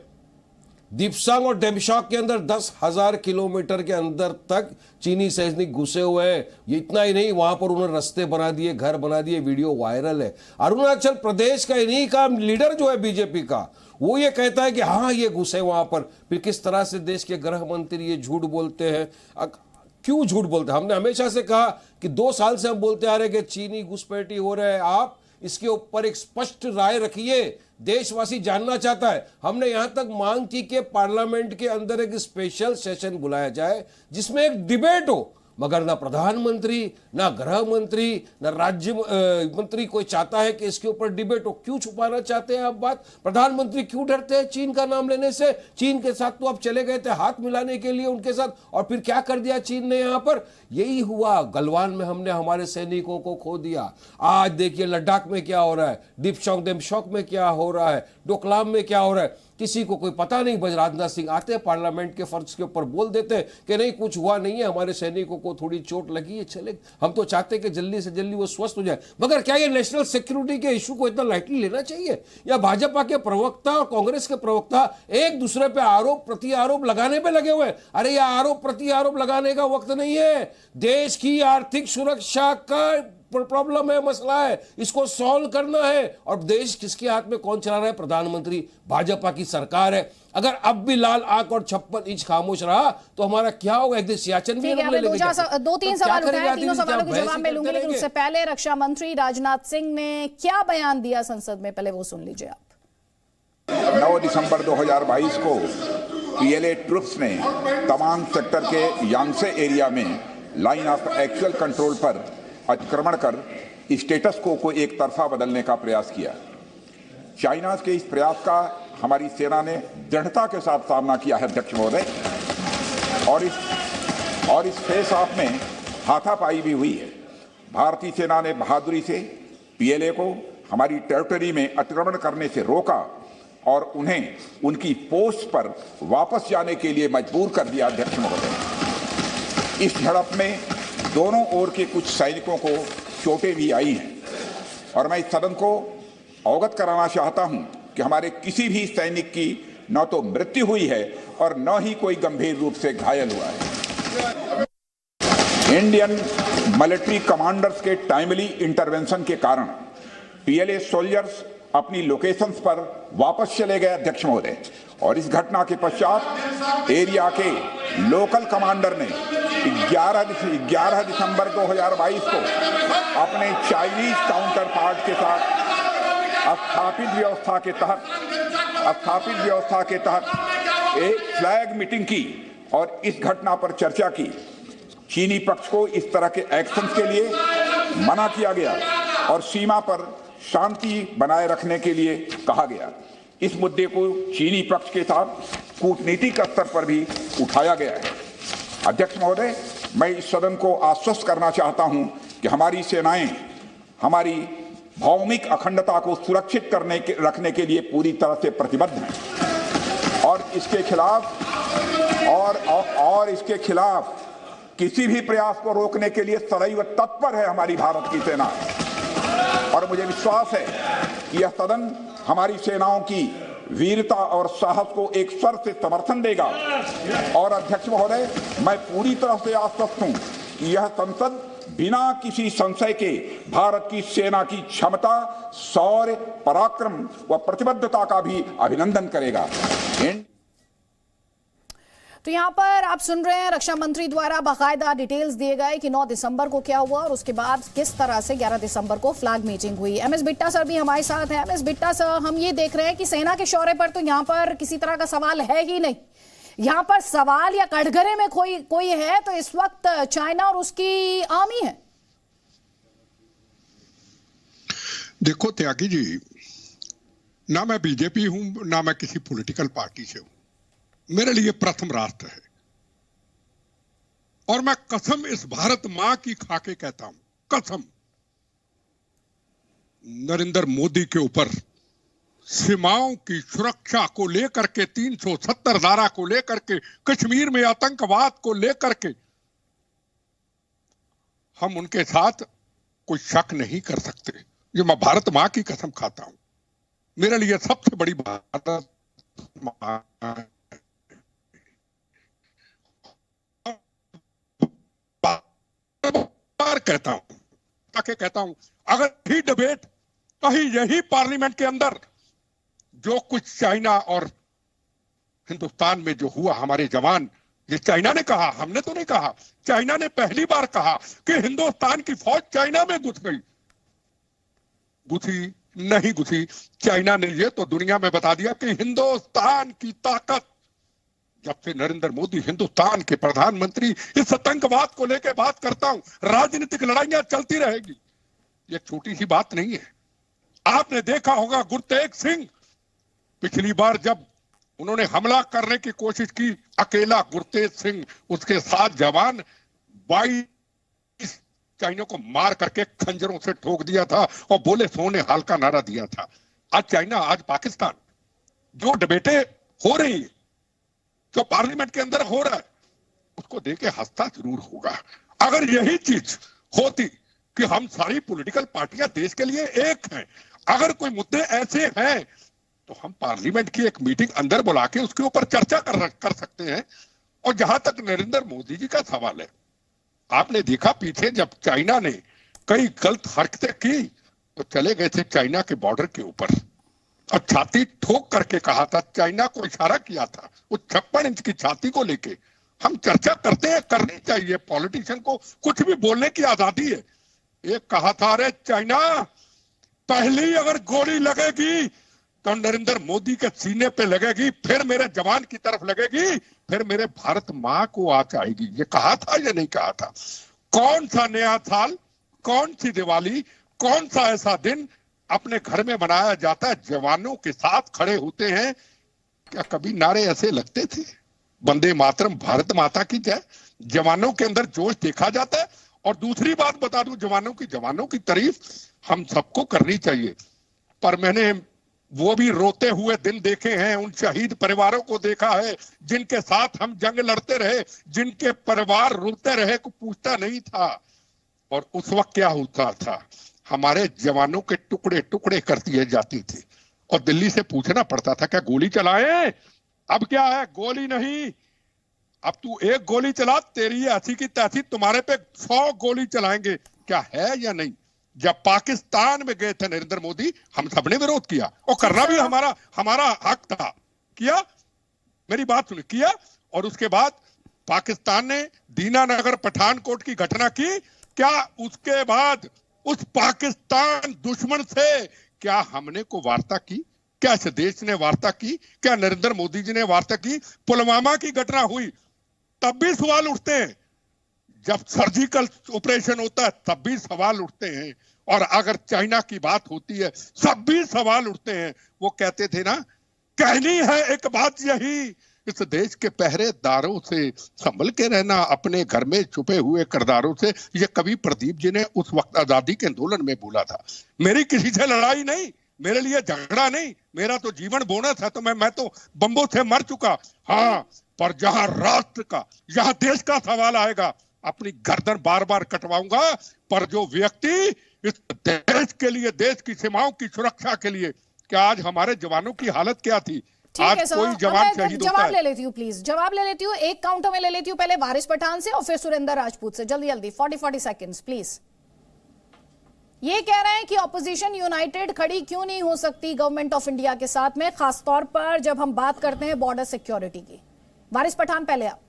दीपसांग और डेमशॉक के अंदर 10,000 किलोमीटर के अंदर तक चीनी सैनिक घुसे हुए हैं। ये इतना ही नहीं, वहां पर उन्होंने रास्ते बना दिए, घर बना दिए, वीडियो वायरल है। अरुणाचल प्रदेश का इन्हीं का लीडर जो है बीजेपी का, वो ये कहता है कि हाँ ये घुसे वहां पर। फिर किस तरह से देश के गृह मंत्री ये झूठ बोलते हैं? क्यों झूठ बोलते हैं? हमने हमेशा से कहा कि 2 साल से हम बोलते आ रहे कि चीनी घुसपैठी हो रहा है, आप इसके ऊपर एक स्पष्ट राय रखिए, देशवासी जानना चाहता है। हमने यहां तक मांग की कि पार्लियामेंट के अंदर एक स्पेशल सेशन बुलाया जाए जिसमें एक डिबेट हो, मगर ना प्रधानमंत्री, ना गृह मंत्री, ना राज्य मंत्री कोई चाहता है कि इसके ऊपर डिबेट हो। क्यों छुपाना चाहते हैं आप बात? प्रधानमंत्री क्यों डरते हैं चीन का नाम लेने से? चीन के साथ तो आप चले गए थे हाथ मिलाने के लिए उनके साथ, और फिर क्या कर दिया चीन ने यहां पर? यही हुआ, गलवान में हमने हमारे सैनिकों को खो दिया। आज देखिए लद्दाख में क्या हो रहा है, दीपशोंग डेमशॉक में क्या हो रहा है, डोकलाम में क्या हो रहा है, किसी को कोई पता नहीं। बस राजनाथ सिंह आते हैं पार्लियामेंट के फर्श के ऊपर बोल देते हैं कि नहीं कुछ हुआ नहीं है, हमारे सैनिकों को थोड़ी चोट लगी है, चले। हम तो चाहते हैं कि जल्दी से जल्दी वो स्वस्थ हो जाए। मगर क्या ये नेशनल सिक्योरिटी के इशू को इतना लाइटली लेना चाहिए? या भाजपा के प्रवक्ता और कांग्रेस के प्रवक्ता एक दूसरे पे आरोप प्रति आरोप लगाने पे लगे हुए हैं? अरे यह आरोप प्रति आरोप लगाने का वक्त नहीं है। देश की आर्थिक सुरक्षा का प्रॉब्लम है, मसला है, इसको सॉल्व करना है। और देश किसके हाथ में, कौन चला रहा है? प्रधानमंत्री, भाजपा की सरकार है। अगर अब भी लाल आंख और 56 इंच खामोश रहा तो हमारा क्या होगा? एक दिन सियाचिन भी ले लेंगे। 2-3 सवाल उठाए, तीनों सवालों के जवाब मैं लूंगी, लेकिन उससे पहले रक्षा मंत्री राजनाथ सिंह ने क्या बयान दिया संसद में, पहले वो सुन लीजिए आप। 9 दिसंबर 2022 को पीएलए ट्रुप्स ने तवांग सेक्टर के यांगसे एरिया में लाइन ऑफ एक्चुअल कंट्रोल पर अतिक्रमण कर स्टेटस को एक तरफा बदलने का प्रयास किया। चाइना के इस प्रयास का हमारी सेना ने दृढ़ता के साथ सामना किया है अध्यक्ष महोदय, और इस फेस ऑफ में हाथापाई भी हुई है। भारतीय सेना ने बहादुरी से पीएलए को हमारी टेरिटरी में अतिक्रमण करने से रोका और उन्हें उनकी पोस्ट पर वापस जाने के लिए मजबूर कर दिया अध्यक्ष महोदय। इस झड़प में दोनों ओर के कुछ सैनिकों को चोटें भी आई हैं, और मैं इस सदन को अवगत कराना चाहता हूं कि हमारे किसी भी सैनिक की न तो मृत्यु हुई है और न ही कोई गंभीर रूप से घायल हुआ है। इंडियन मिलिट्री कमांडर्स के टाइमली इंटरवेंशन के कारण पीएलए सोल्जर्स अपनी लोकेशंस पर वापस चले गए अध्यक्ष महोदय, और इस घटना के पश्चात एरिया के लोकल कमांडर ने 11 दिसंबर 2022 को अपने चाइनीज काउंटर पार्ट के साथ स्थापित व्यवस्था के तहत एक फ्लैग मीटिंग की और इस घटना पर चर्चा की। चीनी पक्ष को इस तरह के एक्शन के लिए मना किया गया और सीमा पर शांति बनाए रखने के लिए कहा गया। इस मुद्दे को चीनी पक्ष के साथ कूटनीतिक स्तर पर भी उठाया गया है। अध्यक्ष महोदय, मैं इस सदन को आश्वस्त करना चाहता हूं कि हमारी सेनाएं हमारी भौमिक अखंडता को सुरक्षित रखने के लिए पूरी तरह से प्रतिबद्ध हैं और इसके खिलाफ किसी भी प्रयास को रोकने के लिए सदैव तत्पर है हमारी भारत की सेना। और मुझे विश्वास है कि यह सदन हमारी सेनाओं की वीरता और साहस को एक स्वर से समर्थन देगा। और अध्यक्ष महोदय, मैं पूरी तरह से आश्वस्त हूं कि यह संसद बिना किसी संशय के भारत की सेना की क्षमता, शौर्य, पराक्रम व प्रतिबद्धता का भी अभिनंदन करेगा। तो यहाँ पर आप सुन रहे हैं रक्षा मंत्री द्वारा बाकायदा डिटेल्स दिए गए कि 9 दिसंबर को क्या हुआ और उसके बाद किस तरह से 11 दिसंबर को फ्लैग मीटिंग हुई। एमएस बिट्टा सर भी हमारे साथ हैं। एमएस बिट्टा सर, हम ये देख रहे हैं कि सेना के शौर्य पर तो यहाँ पर किसी तरह का सवाल है ही नहीं। यहाँ पर सवाल या कटघरे में कोई है तो इस वक्त चाइना और उसकी आर्मी है। देखो त्यागी जी, ना मैं बीजेपी हूं ना मैं किसी पॉलिटिकल पार्टी से हूं। मेरे लिए प्रथम राष्ट्र है और मैं कसम इस भारत मां की खाके कहता हूं, कसम, नरेंद्र मोदी के ऊपर सीमाओं की सुरक्षा को लेकर के 370 धारा को लेकर के, कश्मीर में आतंकवाद को लेकर के हम उनके साथ कोई शक नहीं कर सकते। ये मैं भारत मां की कसम खाता हूं। मेरे लिए सबसे बड़ी भारत मां कहता हूं अगर ही डिबेट कहीं यही पार्लियामेंट के अंदर जो कुछ चाइना और हिंदुस्तान में जो हुआ, हमारे जवान, ये चाइना ने कहा, हमने तो नहीं कहा, चाइना ने पहली बार कहा कि हिंदुस्तान की फौज चाइना में घुस गई। घुसी नहीं घुसी, चाइना ने ये तो दुनिया में बता दिया कि हिंदुस्तान की ताकत, जब से नरेंद्र मोदी हिंदुस्तान के प्रधानमंत्री इस आतंकवाद को लेकर बात करता हूं, राजनीतिक लड़ाइयां चलती रहेगी। ये छोटी सी बात नहीं है। आपने देखा होगा गुरतेज सिंह, पिछली बार जब उन्होंने हमला करने की कोशिश की, अकेला गुरतेज सिंह, उसके साथ जवान 22 चाइना को मार करके खंजरों से ठोक दिया था और बोले सोने हाल का नारा दिया था। आज चाइना, आज पाकिस्तान, जो डिबेटें हो रही है, जो पार्लियामेंट के अंदर हो रहा है, उसको देके हंसता जरूर होगा। अगर यही चीज होती कि हम सारी पॉलिटिकल पार्टियां देश के लिए एक हैं, अगर कोई मुद्दे ऐसे हैं तो हम पार्लियामेंट की एक मीटिंग अंदर बुला के उसके ऊपर चर्चा कर सकते हैं। और जहां तक नरेंद्र मोदी जी का सवाल है, आपने देखा पीछे जब चाइना ने कई गलत हरकतें की तो चले गए थे चाइना के बॉर्डर के ऊपर और छाती ठोक करके कहा था, चाइना को इशारा किया था वो 56 इंच की छाती को लेके। हम चर्चा करते हैं, करनी चाहिए, पॉलिटिशियन को कुछ भी बोलने की आजादी है। एक कहा था, अरे चाइना, पहली अगर गोली लगेगी तो नरेंद्र मोदी के सीने पे लगेगी, फिर मेरे जवान की तरफ लगेगी, फिर मेरे भारत मां को आंच आएगी। ये कहा था या नहीं कहा था? कौन सा नया साल, कौन सी दिवाली, कौन सा ऐसा दिन अपने घर में मनाया जाता है, जवानों के साथ खड़े होते हैं? क्या कभी नारे ऐसे लगते थे? वंदे मातरम, भारत माता की जय, जवानों के अंदर जोश देखा जाता है। और दूसरी बात बता दूं, जवानों की तारीफ हम सबको करनी चाहिए, पर मैंने वो भी रोते हुए दिन देखे हैं, उन शहीद परिवारों को देखा है जिनके साथ हम जंग लड़ते रहे, जिनके परिवार रोते रहे, को पूछता नहीं था। और उस वक्त क्या होता था, हमारे जवानों के टुकड़े टुकड़े कर दिए जाते थे और दिल्ली से पूछना पड़ता था क्या गोली चलाएं? अब क्या है, गोली नहीं, अब तू एक गोली चला, तेरी ऐसी की तैसी तुम्हारे पे 100 गोली चलाएंगे। क्या है या नहीं? जब पाकिस्तान में गए थे नरेंद्र मोदी, हम सबने विरोध किया और करना भी हमारा हक था, किया, मेरी बात सुनिए, किया। और उसके बाद पाकिस्तान ने दीनानगर पठानकोट की घटना की, क्या उसके बाद उस पाकिस्तान दुश्मन से क्या हमने को वार्ता की? क्या इस देश ने वार्ता की? क्या नरेंद्र मोदी जी ने वार्ता की? पुलवामा की घटना हुई तब भी सवाल उठते हैं, जब सर्जिकल ऑपरेशन होता है तब भी सवाल उठते हैं, और अगर चाइना की बात होती है सब भी सवाल उठते हैं। वो कहते थे ना, कहनी है एक बात यही, इस देश के पहरेदारों से संभल के रहना, अपने घर में छुपे हुए किरदारों से। ये कवि प्रदीप जी ने उस वक्त आजादी के आंदोलन में बोला था। मेरी किसी से लड़ाई नहीं, मेरे लिए झगड़ा नहीं, मेरा तो जीवन बोनस है, तो मैं तो बम्बों से मर चुका। हाँ, पर जहां राष्ट्र का, जहां देश का सवाल आएगा, अपनी गर्दन बार बार कटवाऊंगा। पर जो व्यक्ति इस देश के लिए, देश की सीमाओं की सुरक्षा के लिए, क्या आज हमारे जवानों की हालत क्या थी? आज कोई जवान शहीद होता है। जवाब ले लेती हूँ प्लीज, जवाब ले लेती हूँ, एक काउंटर में ले लेती हूँ, पहले वारिस पठान से और फिर सुरेंद्र राजपूत से। जल्दी जल्दी 40 सेकंड्स प्लीज। ये कह रहे हैं कि ऑपोजिशन यूनाइटेड खड़ी क्यों नहीं हो सकती गवर्नमेंट ऑफ इंडिया के साथ में, खासतौर पर जब हम बात करते हैं बॉर्डर सिक्योरिटी की। वारिस पठान पहले आप।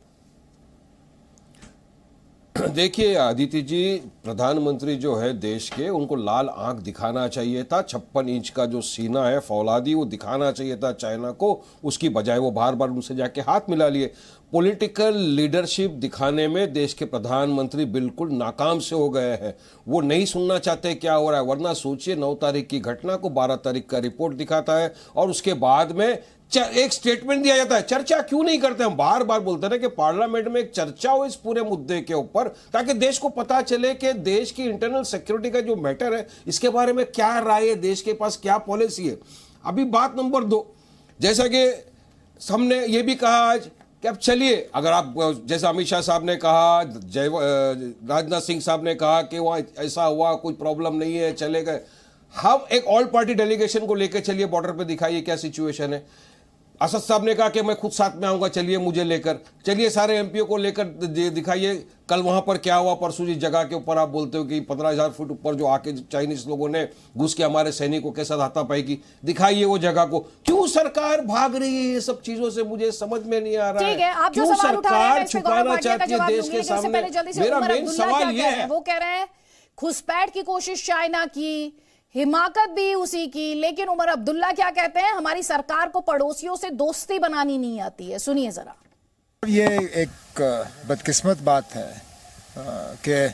देखिए आदित्य जी, प्रधानमंत्री जो है देश के, उनको लाल आंख दिखाना चाहिए था। 56 इंच का जो सीना है फौलादी, वो दिखाना चाहिए था चाइना को। उसकी बजाय वो बार बार उनसे जाके हाथ मिला लिए। पॉलिटिकल लीडरशिप दिखाने में देश के प्रधानमंत्री बिल्कुल नाकाम से हो गए हैं। वो नहीं सुनना चाहते क्या हो रहा है। वरना सोचिए, 9 तारीख की घटना को 12 तारीख का रिपोर्ट दिखाता है और उसके बाद में एक स्टेटमेंट दिया जाता है। चर्चा क्यों नहीं करते? हम बार बार बोलते हैं कि पार्लियामेंट में एक चर्चा हो इस पूरे मुद्दे के ऊपर, ताकि देश को पता चले कि देश की इंटरनल सिक्योरिटी का जो मैटर है, इसके बारे में क्या राय है, देश के पास क्या पॉलिसी है। अभी बात नंबर 2, जैसा कि हमने ये भी कहा आज कि अब चलिए, अगर आप, जैसा अमित शाह साहब ने कहा, राजनाथ सिंह साहब ने कहा कि वहाँ ऐसा हुआ, कोई प्रॉब्लम नहीं है, चले गए। हम एक ऑल पार्टी डेलीगेशन को लेकर चलिए, बॉर्डर पे दिखाइए क्या सिचुएशन है। असद साहब ने कहा कि मैं खुद साथ में आऊंगा, चलिए मुझे लेकर चलिए, सारे एमपीओ को लेकर दिखाइए कल वहां पर क्या हुआ। परसों जिस जगह के ऊपर आप बोलते हो कि 15,000 फुट ऊपर जो आके चाइनीज लोगों ने घुस के हमारे सैनिकों के साथ हाथापाई की, दिखाइए वो जगह को। क्यों सरकार भाग रही है ये सब चीजों से, मुझे समझ में नहीं आ रहा है। क्यों सरकार छुपाना चाहती है देश के सामने? मेरा मेन सवाल ये है। वो कह रहे हैं घुसपैठ की कोशिश चाइना की, हिमाकत भी उसी की, लेकिन उमर अब्दुल्ला क्या कहते हैं, हमारी सरकार को पड़ोसियों से दोस्ती बनानी नहीं आती है। सुनिए जरा। ये एक बदकिस्मत बात है कि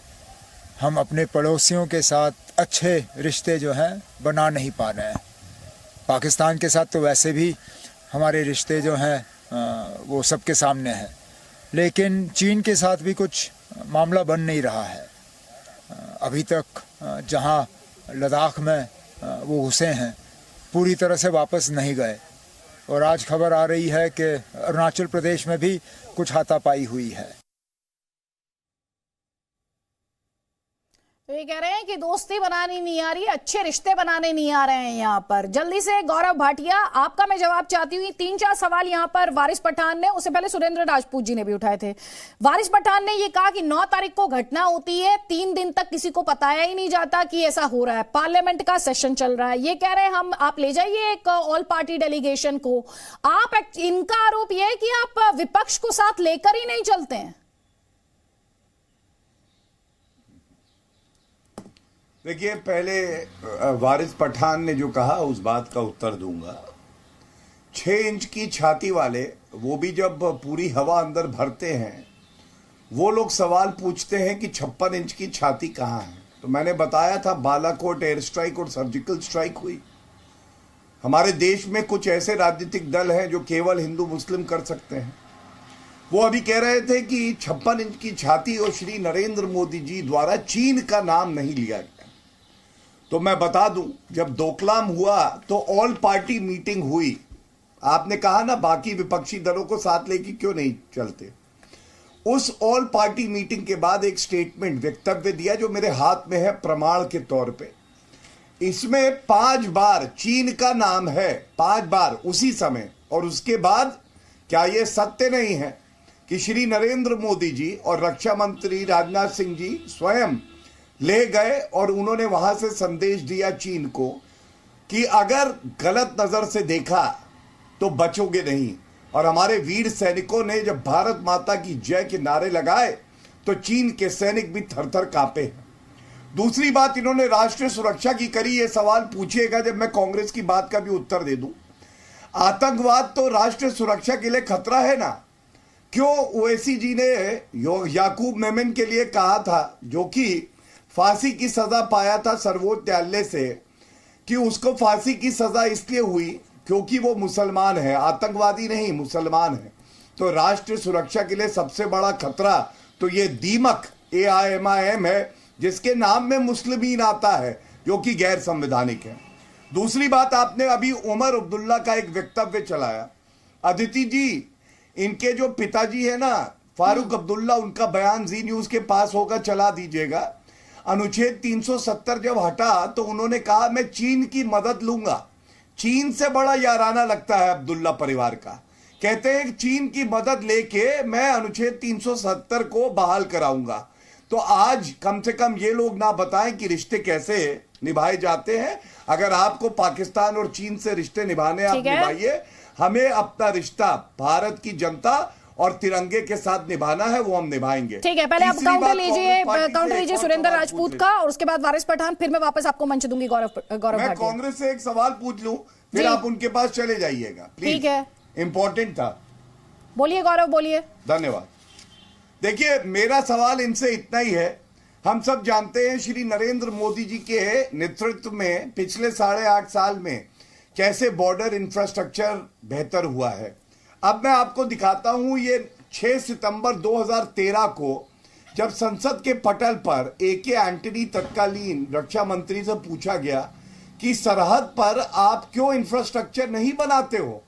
हम अपने पड़ोसियों के साथ अच्छे रिश्ते जो हैं बना नहीं पा रहे हैं। पाकिस्तान के साथ तो वैसे भी हमारे रिश्ते जो हैं वो सबके सामने हैं, लेकिन चीन के साथ भी कुछ मामला बन नहीं रहा है। अभी तक जहां लद्दाख में वो घुसे हैं, पूरी तरह से वापस नहीं गए, और आज खबर आ रही है कि अरुणाचल प्रदेश में भी कुछ हाथापाई हुई है। तो ये कह रहे हैं कि दोस्ती बनानी नहीं आ रही, अच्छे रिश्ते बनाने नहीं आ रहे हैं यहाँ पर। जल्दी से गौरव भाटिया, आपका मैं जवाब चाहती हूँ। 3-4 सवाल यहाँ पर वारिस पठान ने, उससे पहले सुरेंद्र राजपूत जी ने भी उठाए थे। वारिस पठान ने ये कहा कि 9 तारीख को घटना होती है, 3 दिन तक किसी को बताया ही नहीं जाता कि ऐसा हो रहा है, पार्लियामेंट का सेशन चल रहा है। ये कह रहे हैं आप ले जाइए एक ऑल पार्टी डेलीगेशन को। इनका आरोप यह है कि आप विपक्ष को साथ लेकर ही नहीं चलते हैं। देखिए, पहले वारिस पठान ने जो कहा उस बात का उत्तर दूंगा। 6 इंच की छाती वाले, वो भी जब पूरी हवा अंदर भरते हैं, वो लोग सवाल पूछते हैं कि 56 इंच की छाती कहाँ है। तो मैंने बताया था, बालाकोट एयर स्ट्राइक और सर्जिकल स्ट्राइक हुई। हमारे देश में कुछ ऐसे राजनीतिक दल हैं जो केवल हिंदू मुस्लिम कर सकते हैं। वो अभी कह रहे थे कि 56 इंच की छाती और श्री नरेंद्र मोदी जी द्वारा चीन का नाम नहीं लिया गया। तो मैं बता दूं, जब डोकलाम हुआ तो ऑल पार्टी मीटिंग हुई। आपने कहा ना बाकी विपक्षी दलों को साथ लेके क्यों नहीं चलते। उस ऑल पार्टी मीटिंग के बाद एक स्टेटमेंट, वक्तव्य दिया जो मेरे हाथ में है प्रमाण के तौर पे। इसमें 5 बार चीन का नाम है, 5 बार उसी समय। और उसके बाद क्या यह सत्य नहीं है कि श्री नरेंद्र मोदी जी और रक्षा मंत्री राजनाथ सिंह जी स्वयं ले गए और उन्होंने वहां से संदेश दिया चीन को कि अगर गलत नजर से देखा तो बचोगे नहीं। और हमारे वीर सैनिकों ने जब भारत माता की जय के नारे लगाए तो चीन के सैनिक भी थर-थर कांपे हैं। दूसरी बात इन्होंने राष्ट्रीय सुरक्षा की करी। ये सवाल पूछिएगा जब मैं कांग्रेस की बात का भी उत्तर दे दूं। आतंकवाद तो राष्ट्रीय सुरक्षा के लिए खतरा है ना। क्यों ओवैसी जी ने याकूब मेमन के लिए कहा था, जो कि फांसी की सजा पाया था सर्वोच्च न्यायालय से, कि उसको फांसी की सजा इसलिए हुई क्योंकि वो मुसलमान है, आतंकवादी नहीं मुसलमान है। तो राष्ट्रीय सुरक्षा के लिए सबसे बड़ा खतरा तो ये दीमक AIMIM है, जिसके नाम में मुस्लिमीन आता है, जो कि गैर संवैधानिक है। दूसरी बात, आपने अभी उमर अब्दुल्ला का एक वक्तव्य चलाया। अदिति जी, इनके जो पिताजी है ना फारूक अब्दुल्ला, उनका बयान जी न्यूज के पास होगा, चला दीजिएगा। अनुच्छेद 370 जब हटा तो उन्होंने कहा मैं चीन की मदद लूंगा। चीन से बड़ा याराना लगता है अब्दुल्ला परिवार का। कहते हैं चीन की मदद लेके मैं अनुच्छेद 370 को बहाल कराऊंगा। तो आज कम से कम ये लोग ना बताएं कि रिश्ते कैसे निभाए जाते हैं। अगर आपको पाकिस्तान और चीन से रिश्ते निभाने आप निभाइए, हमें अपना रिश्ता भारत की जनता और तिरंगे के साथ निभाना है, वो हम निभाएंगे। ठीक है, पहले आप काउंटर लीजिए सुरेंद्र राजपूत का, और उसके बाद वारिस पठान, फिर मैं वापस आपको मंच दूंगी गौरव। मैं कांग्रेस से एक सवाल पूछ लूं, फिर आप उनके पास चले जाइएगा, ठीक है? इंपॉर्टेंट था। बोलिए गौरव, बोलिए। धन्यवाद। देखिए, मेरा सवाल इनसे इतना ही है। हम सब जानते हैं श्री नरेंद्र मोदी जी के नेतृत्व में पिछले 8.5 साल में कैसे बॉर्डर इंफ्रास्ट्रक्चर बेहतर हुआ है। अब मैं आपको दिखाता हूं, ये 6 सितंबर 2013 को जब संसद के पटल पर AK एंटनी तत्कालीन रक्षा मंत्री से पूछा गया कि सरहद पर आप क्यों इंफ्रास्ट्रक्चर नहीं बनाते हो,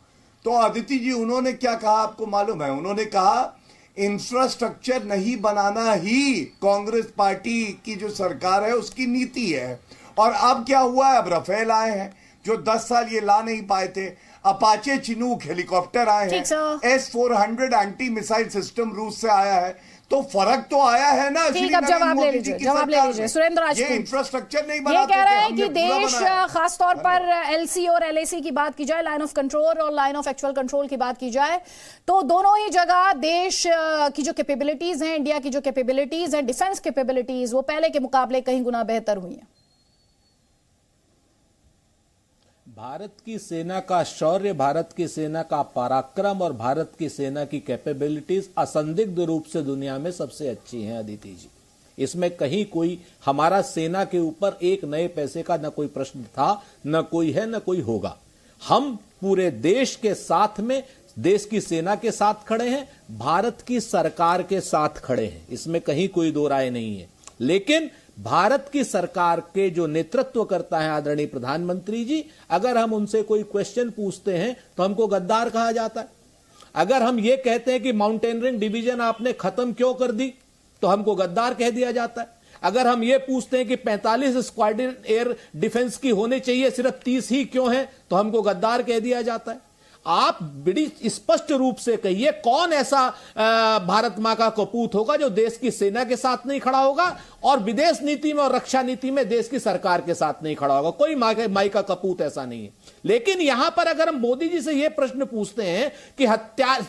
तो अदिति जी उन्होंने क्या कहा आपको मालूम है? उन्होंने कहा इंफ्रास्ट्रक्चर नहीं बनाना ही कांग्रेस पार्टी की जो सरकार है उसकी नीति है। और अब क्या हुआ है? अब राफेल आए हैं जो 10 साल ये ला नहीं पाए थे। अपाचे चिनूक हेलीकॉप्टर आए हैं, S-400 एंटी मिसाइल सिस्टम रूस से आया है। तो फर्क तो आया है ना। ठीक, अब जवाब ले लीजिए सुरेंद्र राजपूत। ये इंफ्रास्ट्रक्चर नहीं बनाते, ये कह रहे हैं कि देश, खासतौर पर LC और LAC की बात की जाए, लाइन ऑफ कंट्रोल और लाइन ऑफ एक्चुअल कंट्रोल की बात की जाए, तो दोनों ही जगह देश की जो कैपेबिलिटीज हैं, इंडिया की जो कैपेबिलिटीज हैं, डिफेंस कैपेबिलिटीज, वो पहले के मुकाबले कहीं गुना बेहतर हुई हैं। भारत की सेना का शौर्य, भारत की सेना का पराक्रम और भारत की सेना की कैपेबिलिटीज असंदिग्ध रूप से दुनिया में सबसे अच्छी हैं अदिति जी। इसमें कहीं कोई हमारा सेना के ऊपर एक नए पैसे का न कोई प्रश्न था, न कोई है, न कोई होगा। हम पूरे देश के साथ में, देश की सेना के साथ खड़े हैं, भारत की सरकार के साथ खड़े हैं, इसमें कहीं कोई दो राय नहीं है। लेकिन भारत की सरकार के जो नेतृत्व करता है आदरणीय प्रधानमंत्री जी, अगर हम उनसे कोई क्वेश्चन पूछते हैं तो हमको गद्दार कहा जाता है। अगर हम ये कहते हैं कि माउंटेनियरिंग डिवीजन आपने खत्म क्यों कर दी, तो हमको गद्दार कह दिया जाता है। अगर हम ये पूछते हैं कि 45 स्क्वाड्रन एयर डिफेंस की होने चाहिए, सिर्फ 30 ही क्यों है, तो हमको गद्दार कह दिया जाता है। आप बड़ी स्पष्ट रूप से कहिए, कौन ऐसा भारत मां का कपूत होगा जो देश की सेना के साथ नहीं खड़ा होगा और विदेश नीति में और रक्षा नीति में देश की सरकार के साथ नहीं खड़ा होगा? कोई माई का कपूत ऐसा नहीं है। लेकिन यहां पर अगर हम मोदी जी से यह प्रश्न पूछते हैं कि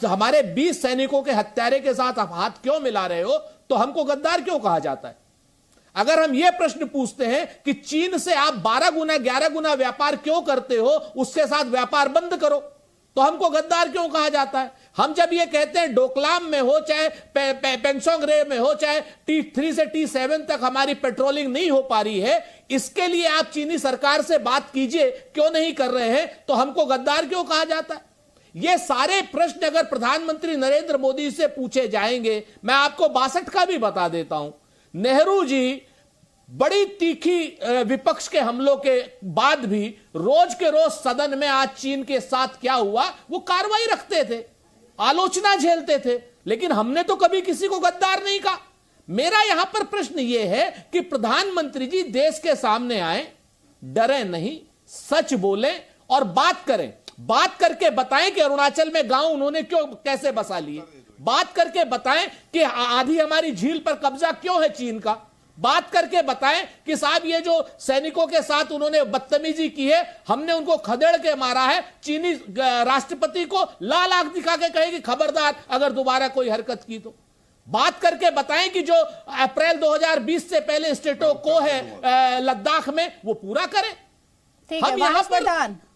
हमारे 20 सैनिकों के हत्यारे के साथ आप हाथ क्यों मिला रहे हो, तो हमको गद्दार क्यों कहा जाता है? अगर हम यह प्रश्न पूछते हैं कि चीन से आप 12 गुना 11 गुना व्यापार क्यों करते हो, उसके साथ व्यापार बंद करो, तो हमको गद्दार क्यों कहा जाता है? हम जब ये कहते हैं डोकलाम में हो, चाहे पेंगसोंग रे में हो, चाहे T3 से T7 तक हमारी पेट्रोलिंग नहीं हो पा रही है, इसके लिए आप चीनी सरकार से बात कीजिए, क्यों नहीं कर रहे हैं, तो हमको गद्दार क्यों कहा जाता है? ये सारे प्रश्न अगर प्रधानमंत्री नरेंद्र मोदी से पूछे जाएंगे, मैं आपको 62 का भी बता देता हूं। नेहरू जी बड़ी तीखी विपक्ष के हमलों के बाद भी रोज के रोज सदन में आज चीन के साथ क्या हुआ वो कार्रवाई रखते थे, आलोचना झेलते थे, लेकिन हमने तो कभी किसी को गद्दार नहीं कहा। मेरा यहां पर प्रश्न यह है कि प्रधानमंत्री जी देश के सामने आए, डरे नहीं, सच बोले और बात करें, बात करके बताएं कि अरुणाचल में गांव उन्होंने क्यों कैसे बसा लिए, बात करके बताएं कि आधी हमारी झील पर कब्जा क्यों है चीन का, बात करके बताएं कि साहब ये जो सैनिकों के साथ उन्होंने बदतमीजी की है, हमने उनको खदेड़ के मारा है। चीनी राष्ट्रपति को लाल आंख दिखा के कहे कि खबरदार अगर दोबारा कोई हरकत की तो। बात करके बताएं कि जो अप्रैल 2020 से पहले स्टेटों को है लद्दाख में, वो पूरा करें। हम यहाँ पर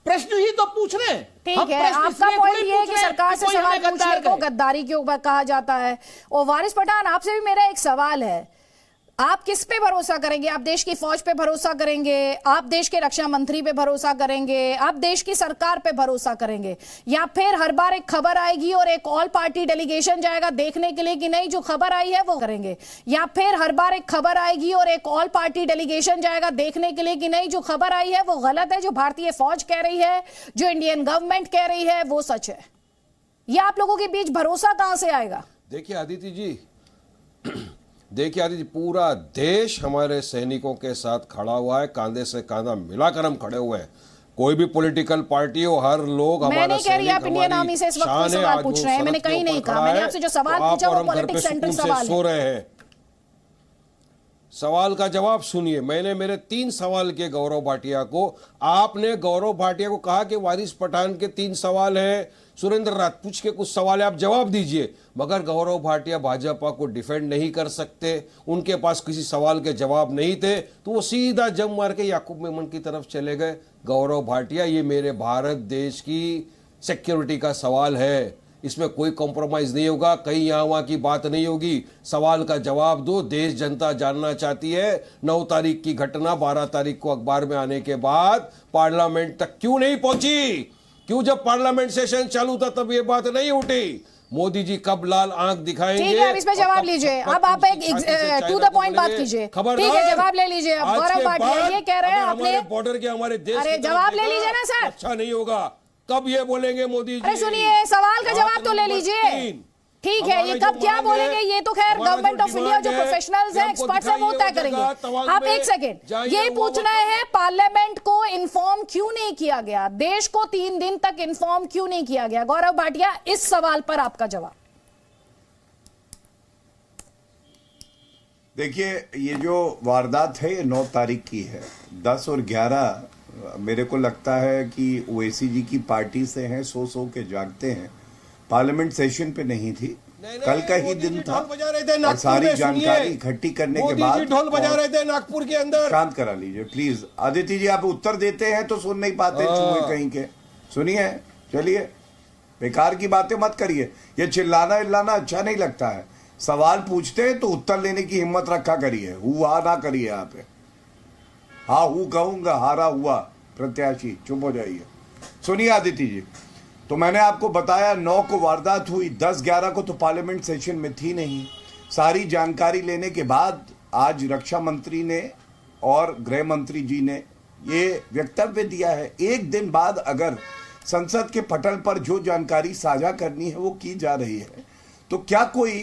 प्रश्न ही तो पूछ रहे हैं। ठीक है, आपका पॉइंट ये है कि सरकार से सवाल पूछने को गद्दारी के ऊपर कहा जाता है। और वारिस पठान, आपसे भी मेरा एक सवाल है, आप किस पे भरोसा करेंगे? आप देश की फौज पे भरोसा करेंगे, आप देश के रक्षा मंत्री पे भरोसा करेंगे, आप देश की सरकार पे भरोसा करेंगे, या फिर हर बार एक खबर आएगी और एक ऑल पार्टी डेलीगेशन जाएगा देखने के लिए कि नहीं जो खबर आई है वो करेंगे, या फिर हर बार एक खबर आएगी और एक ऑल पार्टी डेलीगेशन जाएगा देखने के लिए कि नहीं जो खबर आई है वो गलत है, जो भारतीय फौज कह रही है, जो इंडियन गवर्नमेंट कह रही है वो सच है? या आप लोगों के बीच भरोसा कहां से आएगा? देखिए आदित्य जी, पूरा देश हमारे सैनिकों के साथ खड़ा हुआ है, कांधे से कांधा मिलाकर हम खड़े हुए हैं। कोई भी पॉलिटिकल पार्टी हो, हर लोग हमारा मैं नहीं कह रही आप इंडियन आर्मी से इस वक्त कोई सवाल पूछ रहे हैं, मैंने कहीं नहीं कहा। मैंने आपसे जो सवाल पूछा वो पॉलिटिक्स सेंट्रिक सवाल सो रहे हैं। सवाल का जवाब सुनिए। मैंने मेरे 3 सवाल के गौरव भाटिया को, आपने गौरव भाटिया को कहा कि वारिस पठान के 3 सवाल हैं, सुरेंद्र राजपूत के कुछ सवाल है, आप जवाब दीजिए। मगर गौरव भाटिया भाजपा को डिफेंड नहीं कर सकते, उनके पास किसी सवाल के जवाब नहीं थे, तो वो सीधा जम मार के याकूब मेमन की तरफ चले गए। गौरव भाटिया, ये मेरे भारत देश की सिक्योरिटी का सवाल है, इसमें कोई कॉम्प्रोमाइज नहीं होगा, कहीं यहाँ वहाँ की बात नहीं होगी। सवाल का जवाब दो। देश जनता जानना चाहती है 9 तारीख की घटना 12 तारीख को अखबार में आने के बाद पार्लियामेंट तक क्यों नहीं पहुंची? क्यों जब पार्लियामेंट सेशन चालू था तब ये बात नहीं उठी? मोदी जी कब लाल आंख दिखाएंगे? ठीक है, अब इसमें जवाब लीजिए। अब आप एक टू द पॉइंट बात कीजिए। ठीक है, जवाब ले लीजिए। अब गौरव भाटिया ये कह रहे हैं आपने बॉर्डर के हमारे देश, अरे जवाब ले लीजिए ना सर। अच्छा नहीं होगा। कब ये बोलेंगे मोदी जी? अरे सुनिए, सवाल का जवाब तो ले लीजिए। ठीक है, ये कब क्या बोलेंगे ये तो खैर गवर्नमेंट ऑफ इंडिया जो प्रोफेशनल्स हैं, एक्सपर्ट्स हैं, वो तय करेंगे। आप एक सेकंड, ये पूछना है पार्लियामेंट को इन्फॉर्म क्यों नहीं किया गया, देश को 3 दिन तक इन्फॉर्म क्यों नहीं किया गया? गौरव भाटिया, इस सवाल पर आपका जवाब। देखिए, ये जो वारदात है ये 9 तारीख की है। 10 और 11 मेरे को लगता है कि ओवैसी जी की पार्टी से हैं, सो के जागते हैं। पार्लियामेंट सेशन पे नहीं थी, कल का ही दिन था और सारी जानकारी इकट्ठी करने के बाद ढोल बजा रहे थे नागपुर के अंदर। शांत करा लीजिए प्लीज। आदित्य जी, आप उत्तर देते हैं तो सुन नहीं पाते, चूहे कहीं के। सुनिए, चलिए, बेकार की बातें मत करिए। ये चिल्लाना इल्लाना अच्छा नहीं लगता है। सवाल पूछते हैं तो उत्तर लेने की हिम्मत रखा करिए, हुआ ना करिए। यहाँ पे हाँ हूँ कहूंगा, हारा हुआ प्रत्याशी, चुप हो जाइए। सुनिए आदित्य जी, तो मैंने आपको बताया 9 को वारदात हुई, 10-11 को तो पार्लियामेंट सेशन में थी नहीं। सारी जानकारी लेने के बाद आज रक्षा मंत्री ने और गृह मंत्री जी ने ये वक्तव्य दिया है। एक दिन बाद अगर संसद के पटल पर जो जानकारी साझा करनी है वो की जा रही है, तो क्या कोई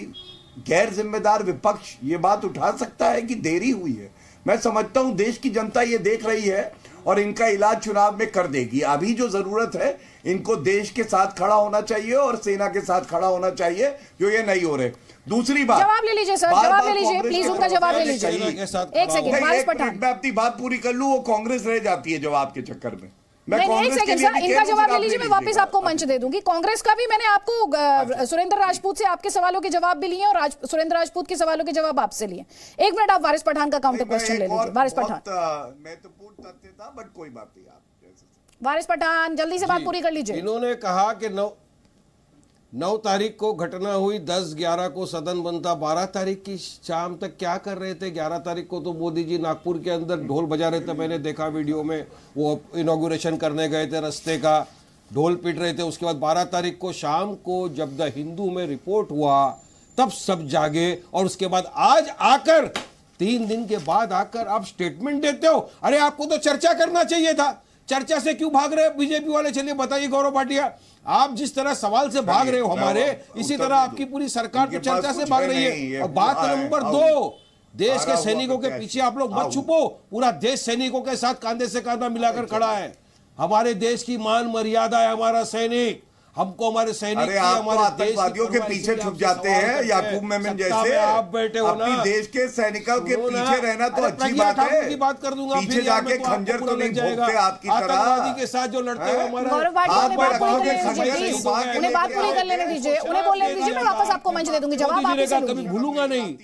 गैर जिम्मेदार विपक्ष ये बात उठा सकता है कि देरी हुई है? मैं समझता हूं देश की जनता ये देख रही है और इनका इलाज चुनाव में कर देगी। अभी जो जरूरत है, इनको देश के साथ खड़ा होना चाहिए और सेना के साथ खड़ा होना चाहिए, जो ये नहीं हो रहे। दूसरी बात, जवाब ले लीजिए सर, जवाब ले लीजिए प्लीज, उनका जवाब ले लीजिए। एक सेकंड, वारिस पठान, मैं अपनी बात पूरी कर लूं, वो कांग्रेस रह जाती है जवाब के चक्कर में। नहीं, एक सेकंड सर, इनका जवाब ले लीजिए, मैं वापस आपको मंच दे दूंगी। कांग्रेस का भी मैंने आपको सुरेंद्र राजपूत से आपके सवालों के जवाब भी लिए और सुरेंद्र राजपूत के सवालों के जवाब आपसे लिए। 1 मिनट, आप वारिस पठान का काउंटर क्वेश्चन ले लीजिए। वारिस पठान, मैं तो पूर्ण तथ्य था, बट कोई बात नहीं। आप वारिस पठान जल्दी से बात पूरी कर लीजिए। इन्होंने कहा कि 9 तारीख को घटना हुई, 10-11 को सदन बनता, 12 तारीख की शाम तक क्या कर रहे थे? 11 तारीख को तो मोदी जी नागपुर के अंदर ढोल बजा रहे थे, मैंने देखा वीडियो में। वो इनॉग्रेशन करने गए थे, रास्ते का ढोल पीट रहे थे। उसके बाद 12 तारीख को शाम को जब द हिंदू में रिपोर्ट हुआ तब सब जागे, और उसके बाद आज आकर 3 दिन के बाद आकर आप स्टेटमेंट देते हो। अरे आपको तो चर्चा करना चाहिए था, चर्चा से क्यों भाग रहे हो बीजेपी वाले? चलिए बताइए गौरव भाटिया, आप जिस तरह सवाल से भाग रहे हो हमारे, इसी तरह आपकी पूरी सरकार तो चर्चा से भाग रही है। और बात नंबर 2, देश के सैनिकों के पीछे आप लोग मत छुपो। पूरा देश सैनिकों के साथ कांधे से कांधा मिलाकर खड़ा है। हमारे देश की मान मर्यादा है हमारा सैनिक। हमको हमारे सैनिक अरे आप तो आतंकवादियों के पीछे छुप जाते हैं याकूब मेमन जैसे। आप बैठे हो ना, अपनी देश के सैनिकों के पीछे रहना तो अच्छी बात है। की बात कर दूंगा, पीछे जाके खंजर तो नहीं भोगते आपकी तरह। आतंकवादी के साथ जो लड़ते हो हमारा उन्हें बात पूरी कर लेने दीजिए, उन्हें बोलने दीजिए, मैं वापस आपको मंच दे दूंगी, जवाब आपसे कभी भूलूंगा नहीं।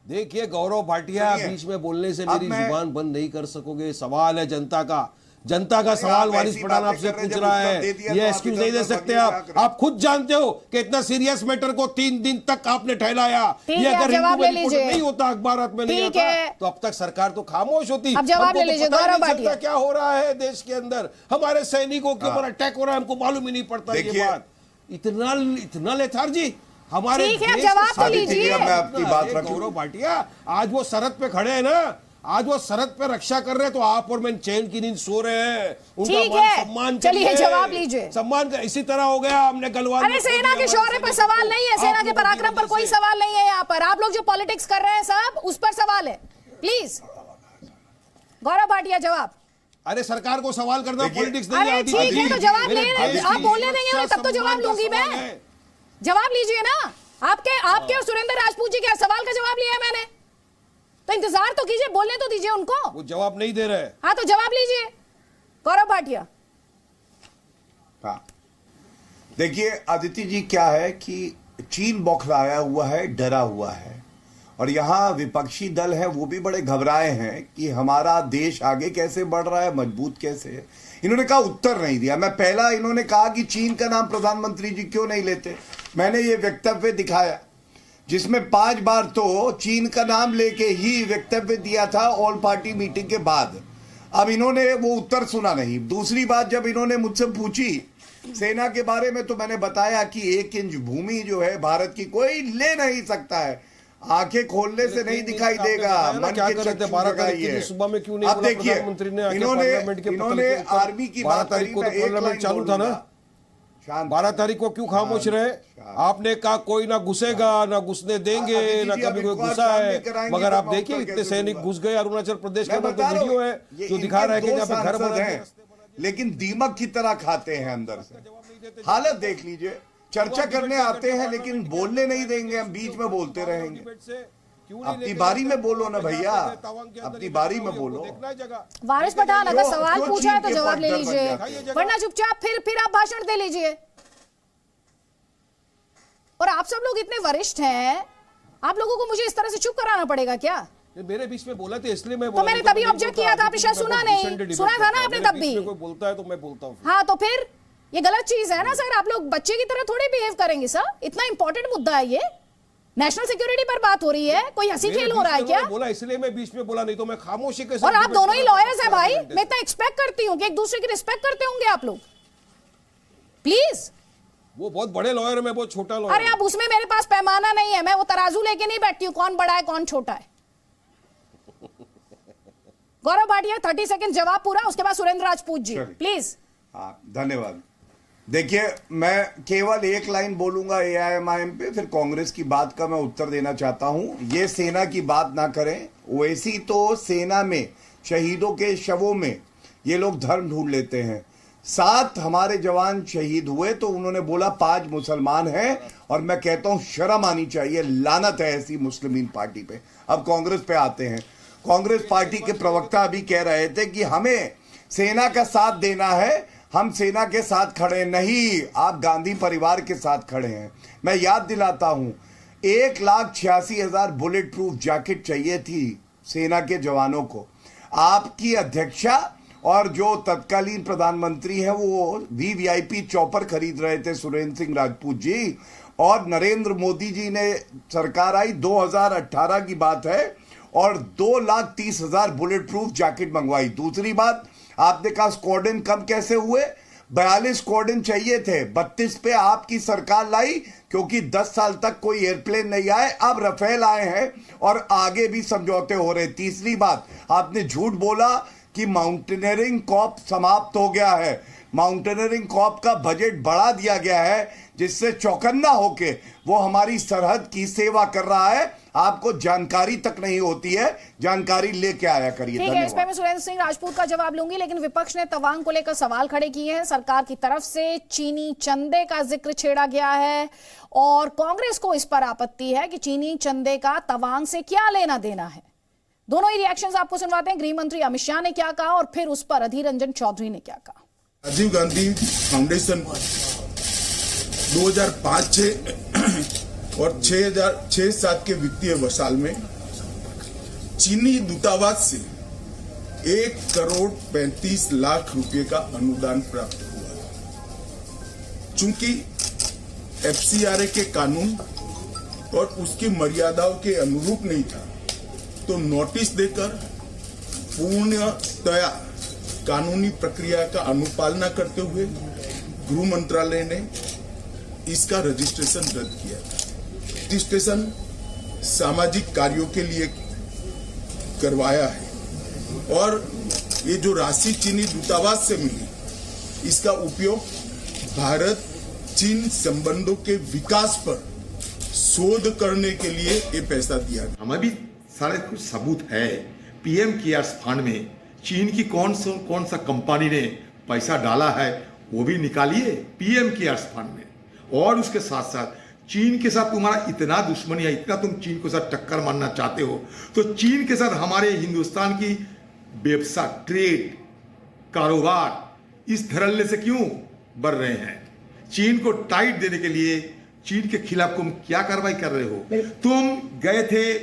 देखिए गौरव भाटिया, बीच में बोलने से मेरी जुबान बंद नहीं कर सकोगे। सवाल है जनता का, जनता का सवाल वारिस पठान आपसे पूछ रहा है, ये एक्सक्यूज नहीं दे सकते आप खुद जानते हो कि इतना सीरियस मैटर को 3 दिन तक आपने ठहराया। ये अगर जवाब ले लीजिए, नहीं होता, अखबारात में नहीं आता, तो अब तक सरकार तो खामोश होती। अब जवाब ले लीजिए गौरव भाटिया, क्या हो रहा है देश के अंदर, हमारे सैनिकों के ऊपर अटैक हो रहा है, हमको मालूम ही नहीं पड़ता। ये बात इतना लेथार्जी हमारे जवाब तो लीजिए। मैं आपकी बात रखूं गौरव भाटिया, आज वो सरहद पे खड़े हैं ना, आज वो सरहद पे रक्षा कर रहे हैं, तो आप और मैं चैन की नींद सो रहे हैं। उनका सम्मान चलिए जवाब लीजिए। सम्मान का इसी तरह हो गया, हमने गलवान। अरे सेना के शौर्य पर सवाल नहीं है, सेना के पराक्रम पर कोई सवाल नहीं है। यहाँ पर आप लोग जो पॉलिटिक्स कर रहे हैं सब उस पर सवाल है। प्लीज गौरव भाटिया जवाब। अरे सरकार को सवाल करना पॉलिटिक्स नहीं है। ठीक है तो जवाब ले, आप बोलने देंगे तब तो जवाब लूंगी मैं। जवाब लीजिए ना, आपके और सुरेंद्र राजपूत जी के सवाल का जवाब लिया है मैंने, तो इंतजार तो कीजिए, बोलने तो दीजिए उनको। वो जवाब नहीं दे रहे। हाँ तो जवाब लीजिए गौरव भाटिया। हाँ देखिए आदित्य जी, क्या है कि चीन बौखलाया हुआ है, डरा हुआ है, और यहाँ विपक्षी दल है वो भी बड़े घबराए हैं कि हमारा देश आगे कैसे बढ़ रहा है, मजबूत कैसे है। इन्होंने कहा उत्तर नहीं दिया। मैं पहला इन्होंने कहा कि चीन का नाम प्रधानमंत्री जी क्यों नहीं लेते, मैंने ये वक्तव्य दिखाया जिसमें 5 बार तो चीन का नाम लेके ही वक्तव्य दिया था ऑल पार्टी मीटिंग के बाद। अब इन्होंने वो उत्तर सुना नहीं। दूसरी बात जब इन्होंने मुझसे पूछी सेना के बारे में, तो मैंने बताया कि 1 इंच भूमि जो है भारत की कोई ले नहीं सकता है। आंखें खोलने से नहीं दिखाई देगा, मन के चक्षु सुबह में क्यों नहीं। अब देखिए इन्होंने आर्मी की बात तारीख को पार्लियामेंट चालू था ना, 12 तारीख को क्यों खामोश रहे? आपने कहा कोई ना घुसेगा, ना घुसने देंगे, ना कभी कोई घुसा है। मगर आप देखिए इतने सैनिक घुस गए अरुणाचल प्रदेश के अंदर, तो वीडियो है जो दिखा रहा है कि जहाँ पे घर बना है, लेकिन दीमक की तरह खाते हैं अंदर से। हालत देख लीजिए, चर्चा करने आते हैं लेकिन बोलने नहीं देंगे, हम बीच में बोलते रहेंगे। अपनी बारी में बोलो ना भैया, अपनी बारी में बोलो। वारिस पठान अगर सवाल पूछा है तो जवाब ले लीजिए, वरना चुपचाप फिर आप भाषण दे लीजिए। और आप सब लोग इतने वरिष्ठ हैं, आप लोगों को मुझे इस तरह से चुप कराना पड़ेगा क्या? मेरे बीच में बोला था इसलिए मैं तो मैंने तभी ऑब्जेक्ट किया था, आपने शायद सुना नहीं। सुना था ना आपने तब भी। कोई बोलता है तो मैं बोलता हूँ। हाँ तो फिर ये गलत चीज है ना सर, आप लोग बच्चे की तरह थोड़ी बिहेव करेंगे सर। इतना इंपॉर्टेंट मुद्दा है ये, नेशनल सिक्योरिटी पर बात हो रही है, कोई हंसी खेल हो रहा है क्या? बोला इसलिए मैं बीच में बोला, नहीं तो मैं खामोशी के साथ। और आप दोनों ही लॉयर्स हैं भाई, मैं इतना एक्सपेक्ट करती हूँ कि एक दूसरे की रिस्पेक्ट करते होंगे आप लोग। प्लीज। वो बहुत बड़े लॉयर है, मैं बहुत छोटा लॉयर। अरे अब उसमें मेरे पास पैमाना नहीं है, मैं वो तराजू लेके नहीं बैठती हूँ कौन बड़ा है कौन छोटा है। गौरव भाटिया 30 सेकंड जवाब पूरा, उसके बाद सुरेंद्र राजपूत जी प्लीज। हाँ धन्यवाद। देखिए मैं केवल एक लाइन बोलूंगा AIMIM पे, फिर कांग्रेस की बात का मैं उत्तर देना चाहता हूं। ये सेना की बात ना करें, वैसी तो सेना में शहीदों के शवों में ये लोग धर्म ढूंढ लेते हैं। 7 हमारे जवान शहीद हुए तो उन्होंने बोला 5 मुसलमान हैं, और मैं कहता हूं शर्म आनी चाहिए, लानत है ऐसी मुस्लिमीन पार्टी पे। अब कांग्रेस पे आते हैं। कांग्रेस पार्टी के प्रवक्ता अभी कह रहे थे कि हमें सेना का साथ देना है, हम सेना के साथ खड़े नहीं, आप गांधी परिवार के साथ खड़े हैं। मैं याद दिलाता हूं 1,86,000 बुलेट प्रूफ जैकेट चाहिए थी सेना के जवानों को। आपकी अध्यक्षा और जो तत्कालीन प्रधानमंत्री हैं वो VVIP चॉपर खरीद रहे थे, सुरेंद्र सिंह राजपूत जी। और नरेंद्र मोदी जी ने सरकार आई 2018 की बात है, और 2,30,000 बुलेट प्रूफ जैकेट मंगवाई। दूसरी बात, आपने कहा स्क्वाड्रन कम कैसे हुए? 42 स्क्वाड्रन चाहिए थे, 32 पे आपकी सरकार लाई, क्योंकि 10 साल तक कोई एयरप्लेन नहीं आए। अब रफेल आए हैं और आगे भी समझौते हो रहे। तीसरी बात, आपने झूठ बोला कि माउंटेनियरिंग कॉर्प्स समाप्त हो गया है। माउंटेनियरिंग कॉर्प का बजट बढ़ा दिया गया है, जिससे चौकन्ना होके वो हमारी सरहद की सेवा कर रहा है। आपको जानकारी तक नहीं होती है, जानकारी लेके आया करिए। ठीक है, इस पे मैं सुरेंद्र सिंह राजपूत का जवाब लूंगी, लेकिन विपक्ष ने तवांग को लेकर सवाल खड़े किए हैं। सरकार की तरफ से चीनी चंदे का जिक्र छेड़ा गया है और कांग्रेस को इस पर आपत्ति है कि चीनी चंदे का तवांग से क्या लेना देना है। दोनों ही रिएक्शंस आपको सुनवाते हैं। गृह मंत्री अमित शाह ने क्या कहा और फिर उस पर अधीर रंजन चौधरी ने क्या कहा। राजीव गांधी फाउंडेशन 2005-6 और 2006-7 के वित्तीय साल में चीनी दूतावास से 1,35,00,000 रुपए का अनुदान प्राप्त हुआ। चूंकि FCRA के कानून और उसकी मर्यादाओं के अनुरूप नहीं था, तो नोटिस देकर पूर्णतया कानूनी प्रक्रिया का अनुपालना करते हुए गृह मंत्रालय ने इसका रजिस्ट्रेशन रद्द किया था। रजिस्ट्रेशन सामाजिक कार्यों के लिए करवाया है और ये जो राशि चीनी दूतावास से मिली, इसका उपयोग भारत चीन संबंधों के विकास पर शोध करने के लिए ये पैसा दिया गया। हमें भी सारे कुछ सबूत है। PM केयर्स फंड में चीन की कौन सा कंपनी ने पैसा डाला है वो भी निकालिए PM केयर्स फंड में। और उसके साथ साथ चीन के साथ तुम्हारा इतना दुश्मनी है, इतना तुम चीन के साथ टक्कर मारना चाहते हो, तो चीन के साथ हमारे हिंदुस्तान की व्यवसाय, ट्रेड, कारोबार इस धड़ल्ले से क्यों बढ़ रहे हैं? चीन को टाइट देने के लिए चीन के खिलाफ तुम क्या कार्रवाई कर रहे हो? तुम गए थे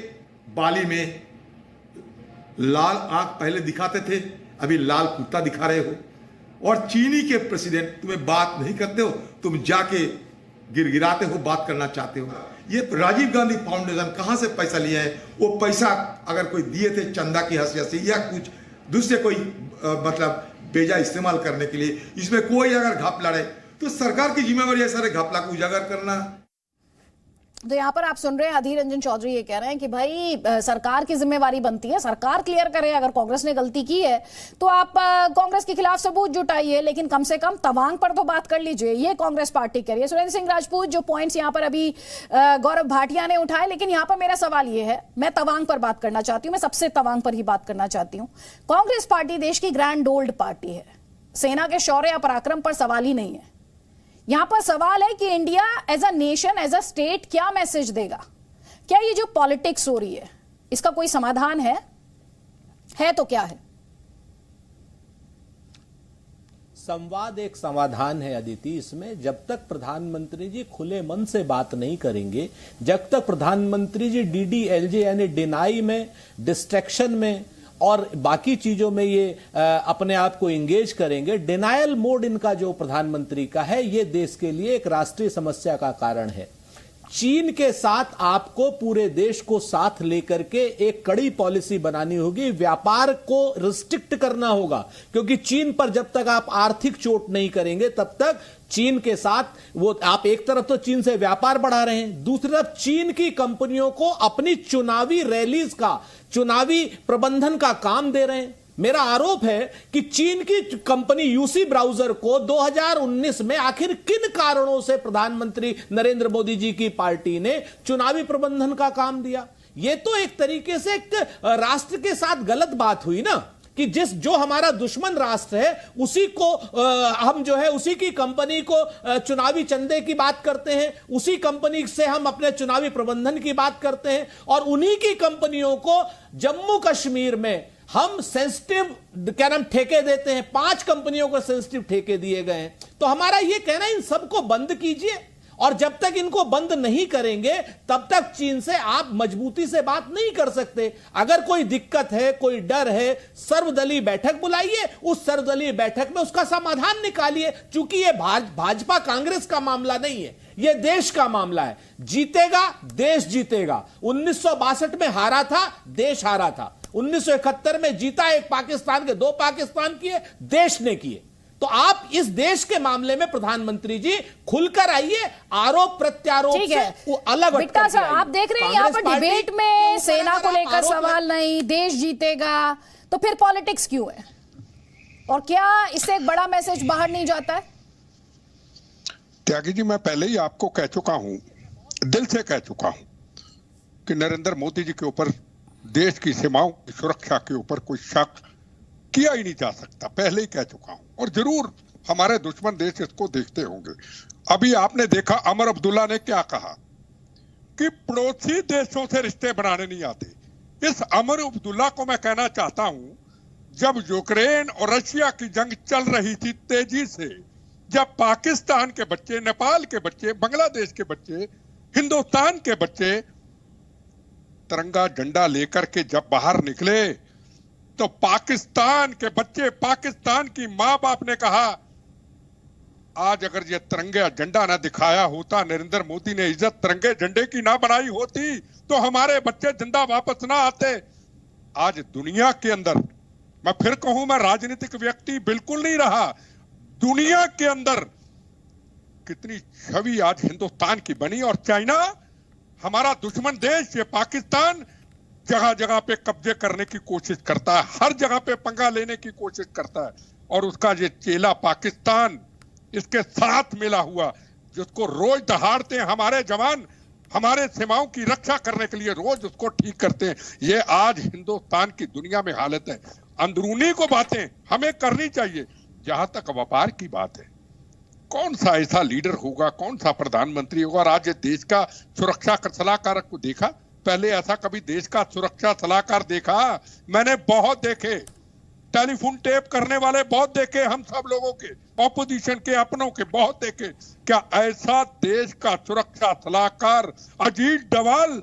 बाली में, लाल आंख पहले दिखाते थे, अभी लाल कुत्ता दिखा रहे हो। और चीनी के प्रेसिडेंट तुम्हें बात नहीं करते हो, तुम जाके गिरगिराते हो, बात करना चाहते हो। ये राजीव गांधी फाउंडेशन कहां से पैसा लिया है? वो पैसा अगर कोई दिए थे चंदा की हैसियत से या कुछ दूसरे कोई मतलब बेजा इस्तेमाल करने के लिए, इसमें कोई अगर घपला रहे तो सरकार की जिम्मेवारी है सारे घपला को उजागर करना। तो यहाँ पर आप सुन रहे हैं अधीर रंजन चौधरी ये कह रहे हैं कि भाई सरकार की जिम्मेवारी बनती है, सरकार क्लियर करे। अगर कांग्रेस ने गलती की है तो आप कांग्रेस के खिलाफ सबूत जुटाइए, लेकिन कम से कम तवांग पर तो बात कर लीजिए। ये कांग्रेस पार्टी कह रही है। सुरेंद्र सिंह राजपूत, जो पॉइंट्स यहाँ पर अभी गौरव भाटिया ने उठाए, लेकिन यहाँ पर मेरा सवाल ये है, मैं तवांग पर बात करना चाहती हूँ, मैं सबसे तवांग पर ही बात करना चाहती हूँ। कांग्रेस पार्टी देश की ग्रैंड ओल्ड पार्टी है, सेना के शौर्य या पराक्रम पर सवाल ही नहीं है। यहां पर सवाल है कि India as a nation, as a state क्या मैसेज देगा? क्या ये जो पॉलिटिक्स हो रही है इसका कोई समाधान है तो क्या है? संवाद एक समाधान है अदिति। इसमें जब तक प्रधानमंत्री जी खुले मन से बात नहीं करेंगे, जब तक प्रधानमंत्री जी DDLJ यानी डिनाई में, डिस्ट्रैक्शन में और बाकी चीजों में ये अपने आप को इंगेज करेंगे, डिनायल मोड इनका जो प्रधानमंत्री का है, ये देश के लिए एक राष्ट्रीय समस्या का कारण है। चीन के साथ आपको पूरे देश को साथ लेकर के एक कड़ी पॉलिसी बनानी होगी, व्यापार को रिस्ट्रिक्ट करना होगा, क्योंकि चीन पर जब तक आप आर्थिक चोट नहीं करेंगे तब तक चीन के साथ वो आप एक तरफ तो चीन से व्यापार बढ़ा रहे हैं, दूसरी तरफ चीन की कंपनियों को अपनी चुनावी रैलीज का, चुनावी प्रबंधन का काम दे रहे हैं। मेरा आरोप है कि चीन की कंपनी यूसी ब्राउजर को 2019 में आखिर किन कारणों से प्रधानमंत्री नरेंद्र मोदी जी की पार्टी ने चुनावी प्रबंधन का काम दिया? यह तो एक तरीके से एक राष्ट्र के साथ गलत बात हुई ना, कि जो हमारा दुश्मन राष्ट्र है उसी को हम जो है उसी की कंपनी को चुनावी चंदे की बात करते हैं, उसी कंपनी से हम अपने चुनावी प्रबंधन की बात करते हैं, और उन्हीं की कंपनियों को जम्मू कश्मीर में हम सेंसिटिव क्या नाम ठेके देते हैं। 5 कंपनियों को सेंसिटिव ठेके दिए गए हैं। तो हमारा यह कहना है इन सबको बंद कीजिए, और जब तक इनको बंद नहीं करेंगे तब तक चीन से आप मजबूती से बात नहीं कर सकते। अगर कोई दिक्कत है, कोई डर है, सर्वदलीय बैठक बुलाइए, उस सर्वदलीय बैठक में उसका समाधान निकालिए। चूंकि यह भाजपा कांग्रेस का मामला नहीं है, यह देश का मामला है। जीतेगा देश, जीतेगा। 1962 में हारा था, देश हारा था। 1971 में जीता, एक पाकिस्तान के 2 पाकिस्तान किए, देश ने किए। तो आप इस देश के मामले में प्रधानमंत्री जी खुलकर आइए, आरोप प्रत्यारोप से अलग बिट्टा सर, आप देख रहे हैं यहाँ पर डिबेट में सेना को लेकर सवाल नहीं, देश जीतेगा, तो फिर पॉलिटिक्स क्यों है? और क्या इससे एक बड़ा मैसेज बाहर नहीं जाता है? त्यागी जी, मैं पहले ही आपको कह चुका हूं, दिल से कह चुका हूं कि नरेंद्र मोदी जी के ऊपर देश की सीमाओं की सुरक्षा के ऊपर कोई शक किया ही नहीं जा सकता। पहले ही कह चुका हूं, और जरूर हमारे दुश्मन देश इसको देखते होंगे। अभी आपने देखा अमर अब्दुल्ला ने क्या कहा कि पड़ोसी देशों से रिश्ते बनाने नहीं आते। इस अमर अब्दुल्ला को मैं कहना चाहता हूं, जब यूक्रेन और रशिया की जंग चल रही थी तेजी से, जब पाकिस्तान के बच्चे, नेपाल के बच्चे, बांग्लादेश के बच्चे, हिंदुस्तान के बच्चे तिरंगा झंडा लेकर के जब बाहर निकले, तो पाकिस्तान के बच्चे, पाकिस्तान की मां बाप ने कहा, आज अगर ये तिरंगा झंडा ना दिखाया होता, नरेंद्र मोदी ने इज्जत तिरंगे झंडे की ना बनाई होती, तो हमारे बच्चे जिंदा वापस ना आते। आज दुनिया के अंदर, मैं फिर कहूं, मैं राजनीतिक व्यक्ति बिल्कुल नहीं रहा, दुनिया के अंदर कितनी छवि आज हिंदुस्तान की बनी। और चाइना, हमारा दुश्मन देश, ये पाकिस्तान जगह जगह पे कब्जे करने की कोशिश करता है, हर जगह पे पंगा लेने की कोशिश करता है। और उसका ये चेला पाकिस्तान इसके साथ मिला हुआ, जिसको रोज दहाड़ते हैं हमारे जवान, हमारे सीमाओं की रक्षा करने के लिए रोज उसको ठीक करते हैं। ये आज हिंदुस्तान की दुनिया में हालत है। अंदरूनी को बातें हमें करनी चाहिए। जहां तक व्यापार की बात है, कौन सा ऐसा लीडर होगा, कौन सा प्रधानमंत्री होगा, आज देश का सुरक्षा सलाहकार को देखा? पहले ऐसा कभी देश का सुरक्षा सलाहकार देखा? मैंने बहुत देखे, टेलीफोन टेप करने वाले बहुत देखे, हम सब लोगों के, ऑपोजिशन के, अपनों के बहुत देखे। क्या ऐसा देश का सुरक्षा सलाहकार अजीत डोभाल,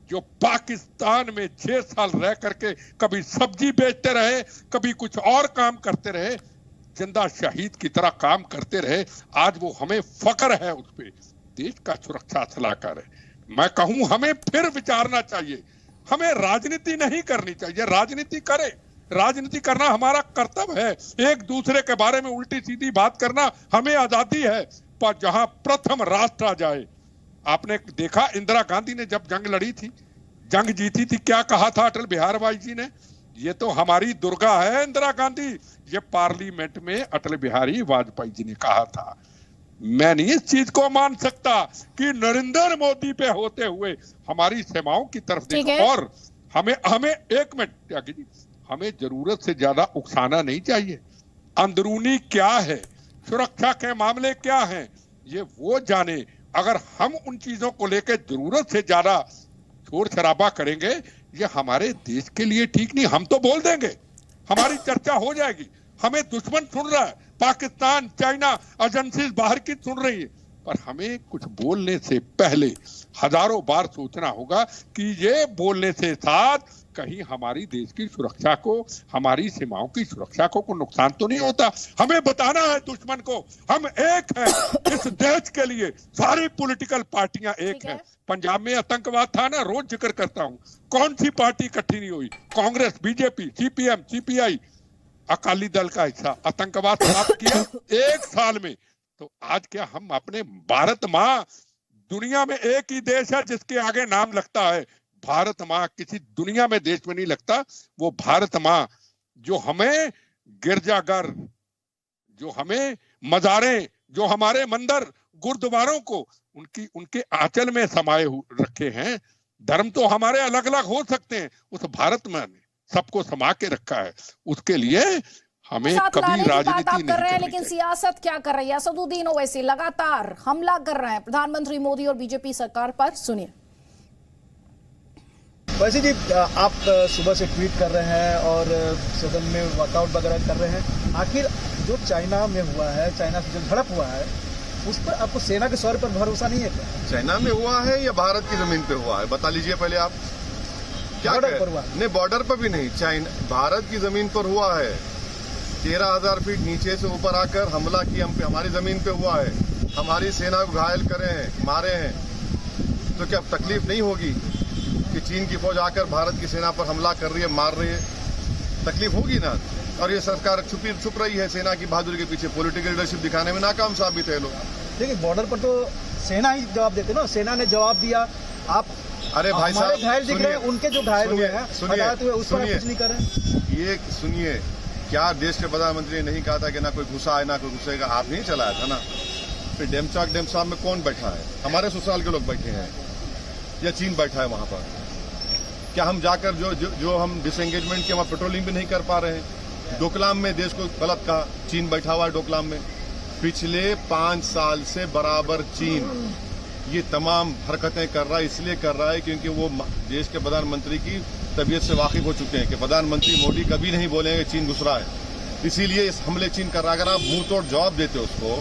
जो पाकिस्तान में 6 साल रह करके कभी सब्जी बेचते रहे, कभी कुछ और काम करते रहे, जिंदा शहीद की तरह काम करते रहे, आज वो हमें फख्र है उस पे, देश का सुरक्षा सलाहकार है। मैं कहूं, हमें फिर विचारना चाहिए, हमें राजनीति नहीं करनी चाहिए। राजनीति करे, राजनीति करना हमारा कर्तव्य है, एक दूसरे के बारे में उल्टी सीधी बात करना हमें आजादी है, पर जहां प्रथम राष्ट्र आ जाए। आपने देखा इंदिरा गांधी ने जब जंग लड़ी थी, जंग जीती थी, क्या कहा था अटल बिहारी वाजपेयी जी ने? ये तो हमारी दुर्गा है इंदिरा गांधी। ये पार्लियामेंट में अटल बिहारी वाजपेयी जी ने कहा था। मैं नहीं इस चीज को मान सकता कि नरेंद्र मोदी पे होते हुए हमारी सीमाओं की तरफ देखो। और हमें एक मिनट त्यागी जी, हमें जरूरत से ज्यादा उकसाना नहीं चाहिए। अंदरूनी क्या है, सुरक्षा के मामले क्या हैं, ये वो जाने। अगर हम उन चीजों को लेकर जरूरत से ज्यादा शोर शराबा करेंगे, ये हमारे देश के लिए ठीक नहीं। हम तो बोल देंगे, हमारी चर्चा हो जाएगी, हमें दुश्मन सुन रहा है, पाकिस्तान, चाइना, एजेंसीज बाहर की सुन रही है, पर हमें कुछ बोलने से पहले हजारों बार सोचना होगा कि ये बोलने से साथ कहीं हमारी देश की सुरक्षा को, हमारी सीमाओं की सुरक्षा को नुकसान तो नहीं होता। हमें बताना है दुश्मन को, हम एक हैं इस देश के लिए। सारी पॉलिटिकल पार्टियां एक हैं। पंजाब में आतंकवाद था ना, रोज जिक्र करता हूं, कौन सी पार्टी इकट्ठी नहीं हुई? Congress, BJP, CPM, CPI, Akali Dal का हिस्सा आतंकवाद समाप्त किया 1 साल में। तो आज क्या हम अपने भारत माँ, दुनिया में एक ही देश है जिसके आगे नाम लगता है भारत माँ, किसी दुनिया में देश में नहीं लगता, वो भारत माँ, जो हमें गिरजाघर, जो हमें मज़ारें, जो हमारे मंदिर गुरुद्वारों को उनके आंचल में समाये रखे हैं। धर्म तो हमारे अलग अलग हो सकते हैं, उस भारत में सबको समा के रखा है। उसके लिए हमें कभी राजनीति नहीं कर रहे हैं, लेकिन सियासत क्या कर रही है? असदुद्दीन ओवैसी लगातार हमला कर रहे हैं प्रधानमंत्री मोदी और बीजेपी सरकार पर, सुनिए। वैसे जी, आप सुबह से ट्वीट कर रहे हैं और सदन में वर्कआउट वगैरह कर रहे हैं। आखिर जो चाइना में हुआ है, चाइना से जो झड़प हुआ है, उस पर आपको सेना के सौर पर भरोसा नहीं है क्या? चाइना में हुआ है या भारत की जमीन पे हुआ है, बता लीजिए पहले आप। क्या बॉर्डर पर हुआ? नहीं, बॉर्डर पर भी नहीं, चाइना भारत की जमीन पर हुआ है। 13,000 फीट नीचे से ऊपर आकर हमला किया हम पे, हमारी जमीन पे हुआ है। हमारी सेना को घायल करे हैं, मारे हैं। तो क्या तकलीफ नहीं होगी कि चीन की फौज आकर भारत की सेना पर हमला कर रही है, मार रही है? तकलीफ होगी ना। और ये सरकार छुप रही है सेना की बहादुरी के पीछे, पॉलिटिकल लीडरशिप दिखाने में नाकाम साबित है लोग। देखिए, बॉर्डर पर तो सेना ही जवाब देते ना, सेना ने जवाब दिया। आप अरे भाई साहब घायल दिख रहे हैं, उनके जो घायल हुए हैं, सुनिए, उस पर कुछ नहीं कर रहे। ये सुनिए, क्या देश के प्रधानमंत्री ने नहीं कहा था कि ना कोई घुसा है ना कोई घुसेगा? आप नहीं चलाया था ना। फिर डेमसाक में कौन बैठा है? हमारे ससुराल के लोग बैठे हैं या चीन बैठा है वहां पर? क्या हम जाकर जो हम डिसएंगेजमेंट के वहां पेट्रोलिंग भी नहीं कर पा रहे हैं? डोकलाम में देश को गलत कहा, चीन बैठा हुआ है डोकलाम में। पिछले 5 साल से बराबर चीन ये तमाम हरकतें कर रहा है। इसलिए कर रहा है क्योंकि वो देश के प्रधानमंत्री की तबीयत से वाकिफ हो चुके हैं कि प्रधानमंत्री मोदी कभी नहीं बोलेंगे चीन घुस रहा है। इसीलिए इस हमले चीन कर रहा है। अगर आप मुंह तोड़ जवाब देते उसको,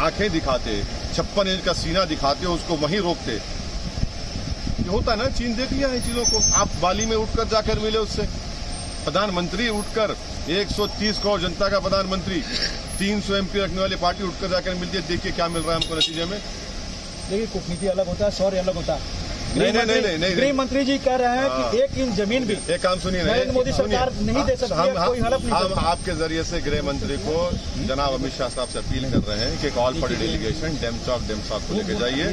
आंखें दिखाते, 56 इंच का सीना दिखाते, उसको वहीं रोकते, ये होता ना। चीन देख लिया है चीजों को। आप बाली में उठकर जाकर मिले उससे, प्रधानमंत्री उठकर 130 करोड़ जनता का प्रधानमंत्री, 300 MP रखने वाली पार्टी उठकर जाकर मिलती है। देखिए क्या मिल रहा है हमको नतीजे में। देखिए कूटनीति अलग होता है, शौर्य अलग होता है। नहीं। गृह मंत्री जी कह रहे हैं कि 1 इंच जमीन भी एक काम सुनिए, नरेंद्र मोदी सरकार नहीं दे सकती है, कोई हलफ नहीं हम आपके जरिए से गृह मंत्री को जनाब अमित शाह साहब से अपील कर रहे हैं कि कॉल फॉर डेलीगेशन डेमसाक को लेके जाइए।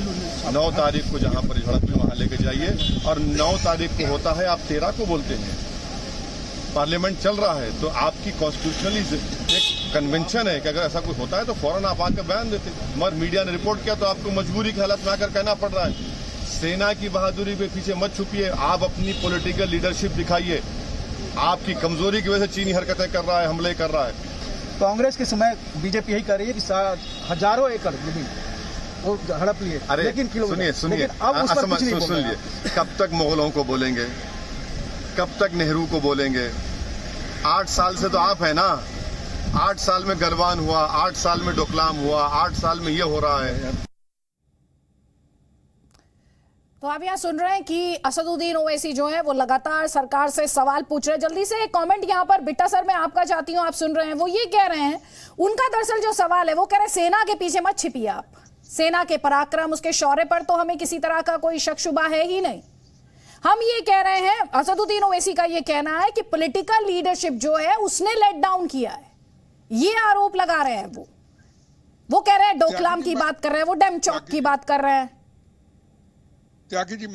9 तारीख को जहां पर झड़प हुई वहां लेके जाइए। और 9 तारीख को होता है, आप 13 को बोलते हैं। पार्लियामेंट चल रहा है तो आपकी कॉन्स्टिट्यूशनली एक कन्वेंशन है कि अगर ऐसा कुछ होता है तो फौरन आप आकर बयान देते। मगर मीडिया ने रिपोर्ट किया तो आपको मजबूरी की हालत में आकर कहना पड़ रहा है। सेना की बहादुरी के पीछे मत छुपिए, आप अपनी पॉलिटिकल लीडरशिप दिखाइए। आपकी कमजोरी की वजह से चीनी हरकतें कर रहा है, हमले कर रहा है। कांग्रेस के समय बीजेपी यही कर रही है कि हजारों एकड़ जमीन वो हड़प लिए। अरे सुनिए सुन लिए, कब तक मुगलों को बोलेंगे, कब तक नेहरू को बोलेंगे? 8 साल से तो आप है ना। 8 साल में गलवान हुआ, 8 साल में डोकलाम हुआ, 8 साल में ये हो रहा है। तो आप यहाँ सुन रहे हैं कि असदुद्दीन ओवैसी जो है वो लगातार सरकार से सवाल पूछ रहे हैं। जल्दी से एक कमेंट यहाँ पर बिट्टा सर मैं आपका चाहती हूँ, आप सुन रहे हैं, वो ये कह रहे हैं, उनका दरअसल जो सवाल है वो कह रहे हैं सेना के पीछे मत छिपिए आप। सेना के पराक्रम, उसके शौर्य पर तो हमें किसी तरह का कोई शक शुबा है ही नहीं। हम ये कह रहे हैं, असदुद्दीन ओवैसी का ये कहना है कि पॉलिटिकल लीडरशिप जो है उसने लेट डाउन किया है, ये आरोप लगा रहे हैं। वो कह रहे हैं डोकलाम की बात कर रहे हैं, वो डेमचौक की बात कर रहे हैं। त्यागी जी,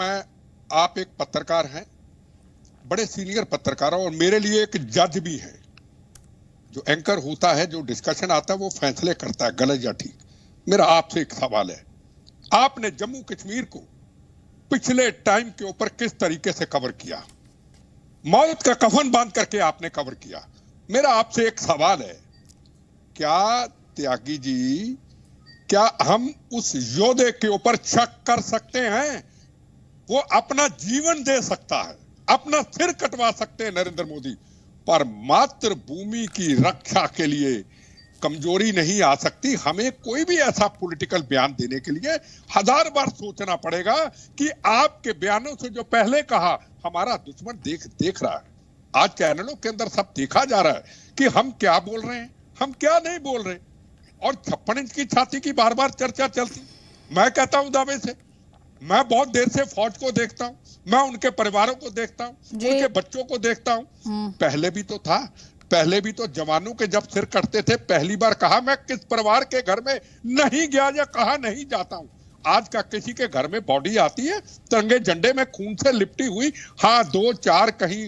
आप एक पत्रकार हैं, बड़े सीनियर पत्रकार, और मेरे लिए एक जज भी है। जो एंकर होता है, जो डिस्कशन आता है, वो फैसले करता है गलत या ठीक। मेरा आपसे एक सवाल है, आपने जम्मू कश्मीर को पिछले टाइम के ऊपर किस तरीके से कवर किया? मौत का कफन बांध करके आपने कवर किया। मेरा आपसे एक सवाल है, क्या त्यागी जी, क्या हम उस योद्धे के ऊपर शक कर सकते हैं? वो अपना जीवन दे सकता है, अपना सिर कटवा सकते हैं नरेंद्र मोदी, पर मातृभूमि की रक्षा के लिए कमजोरी नहीं आ सकती। हमें कोई भी ऐसा पॉलिटिकल बयान देने के लिए 1000 बार सोचना पड़ेगा कि आपके बयानों से जो पहले कहा हमारा दुश्मन देख रहा है। आज चैनलों के अंदर सब देखा जा रहा है कि हम क्या बोल रहे हैं, हम क्या नहीं बोल रहे। और 56 इंच की छाती की बार बार चर्चा चलती। मैं कहता हूं दावे से, मैं बहुत देर से फौज को देखता हूं, मैं उनके परिवारों को देखता हूं, उनके बच्चों को देखता हूं। पहले भी तो था, पहले भी तो जवानों के जब सिर कटते थे, पहली बार कहा मैं किस परिवार के घर में नहीं गया या कहा नहीं जाता हूं। आज का किसी के घर में बॉडी आती है तिरंगे झंडे में खून से लिपटी हुई, हाँ 2-4 कहीं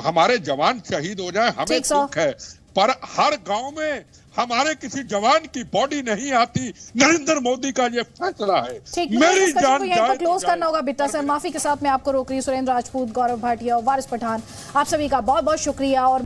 हमारे जवान शहीद हो जाए हमें दुख है, पर हर गांव में हमारे किसी जवान की बॉडी नहीं आती। नरेंद्र मोदी का ये फैसला है। मेरी जान जाए क्लोज करना होगा। बिट्टा सर, माफी के साथ मैं आपको रोक रही हूँ। सुरेंद्र राजपूत, गौरव भाटिया और वारिस पठान, आप सभी का बहुत बहुत शुक्रिया। और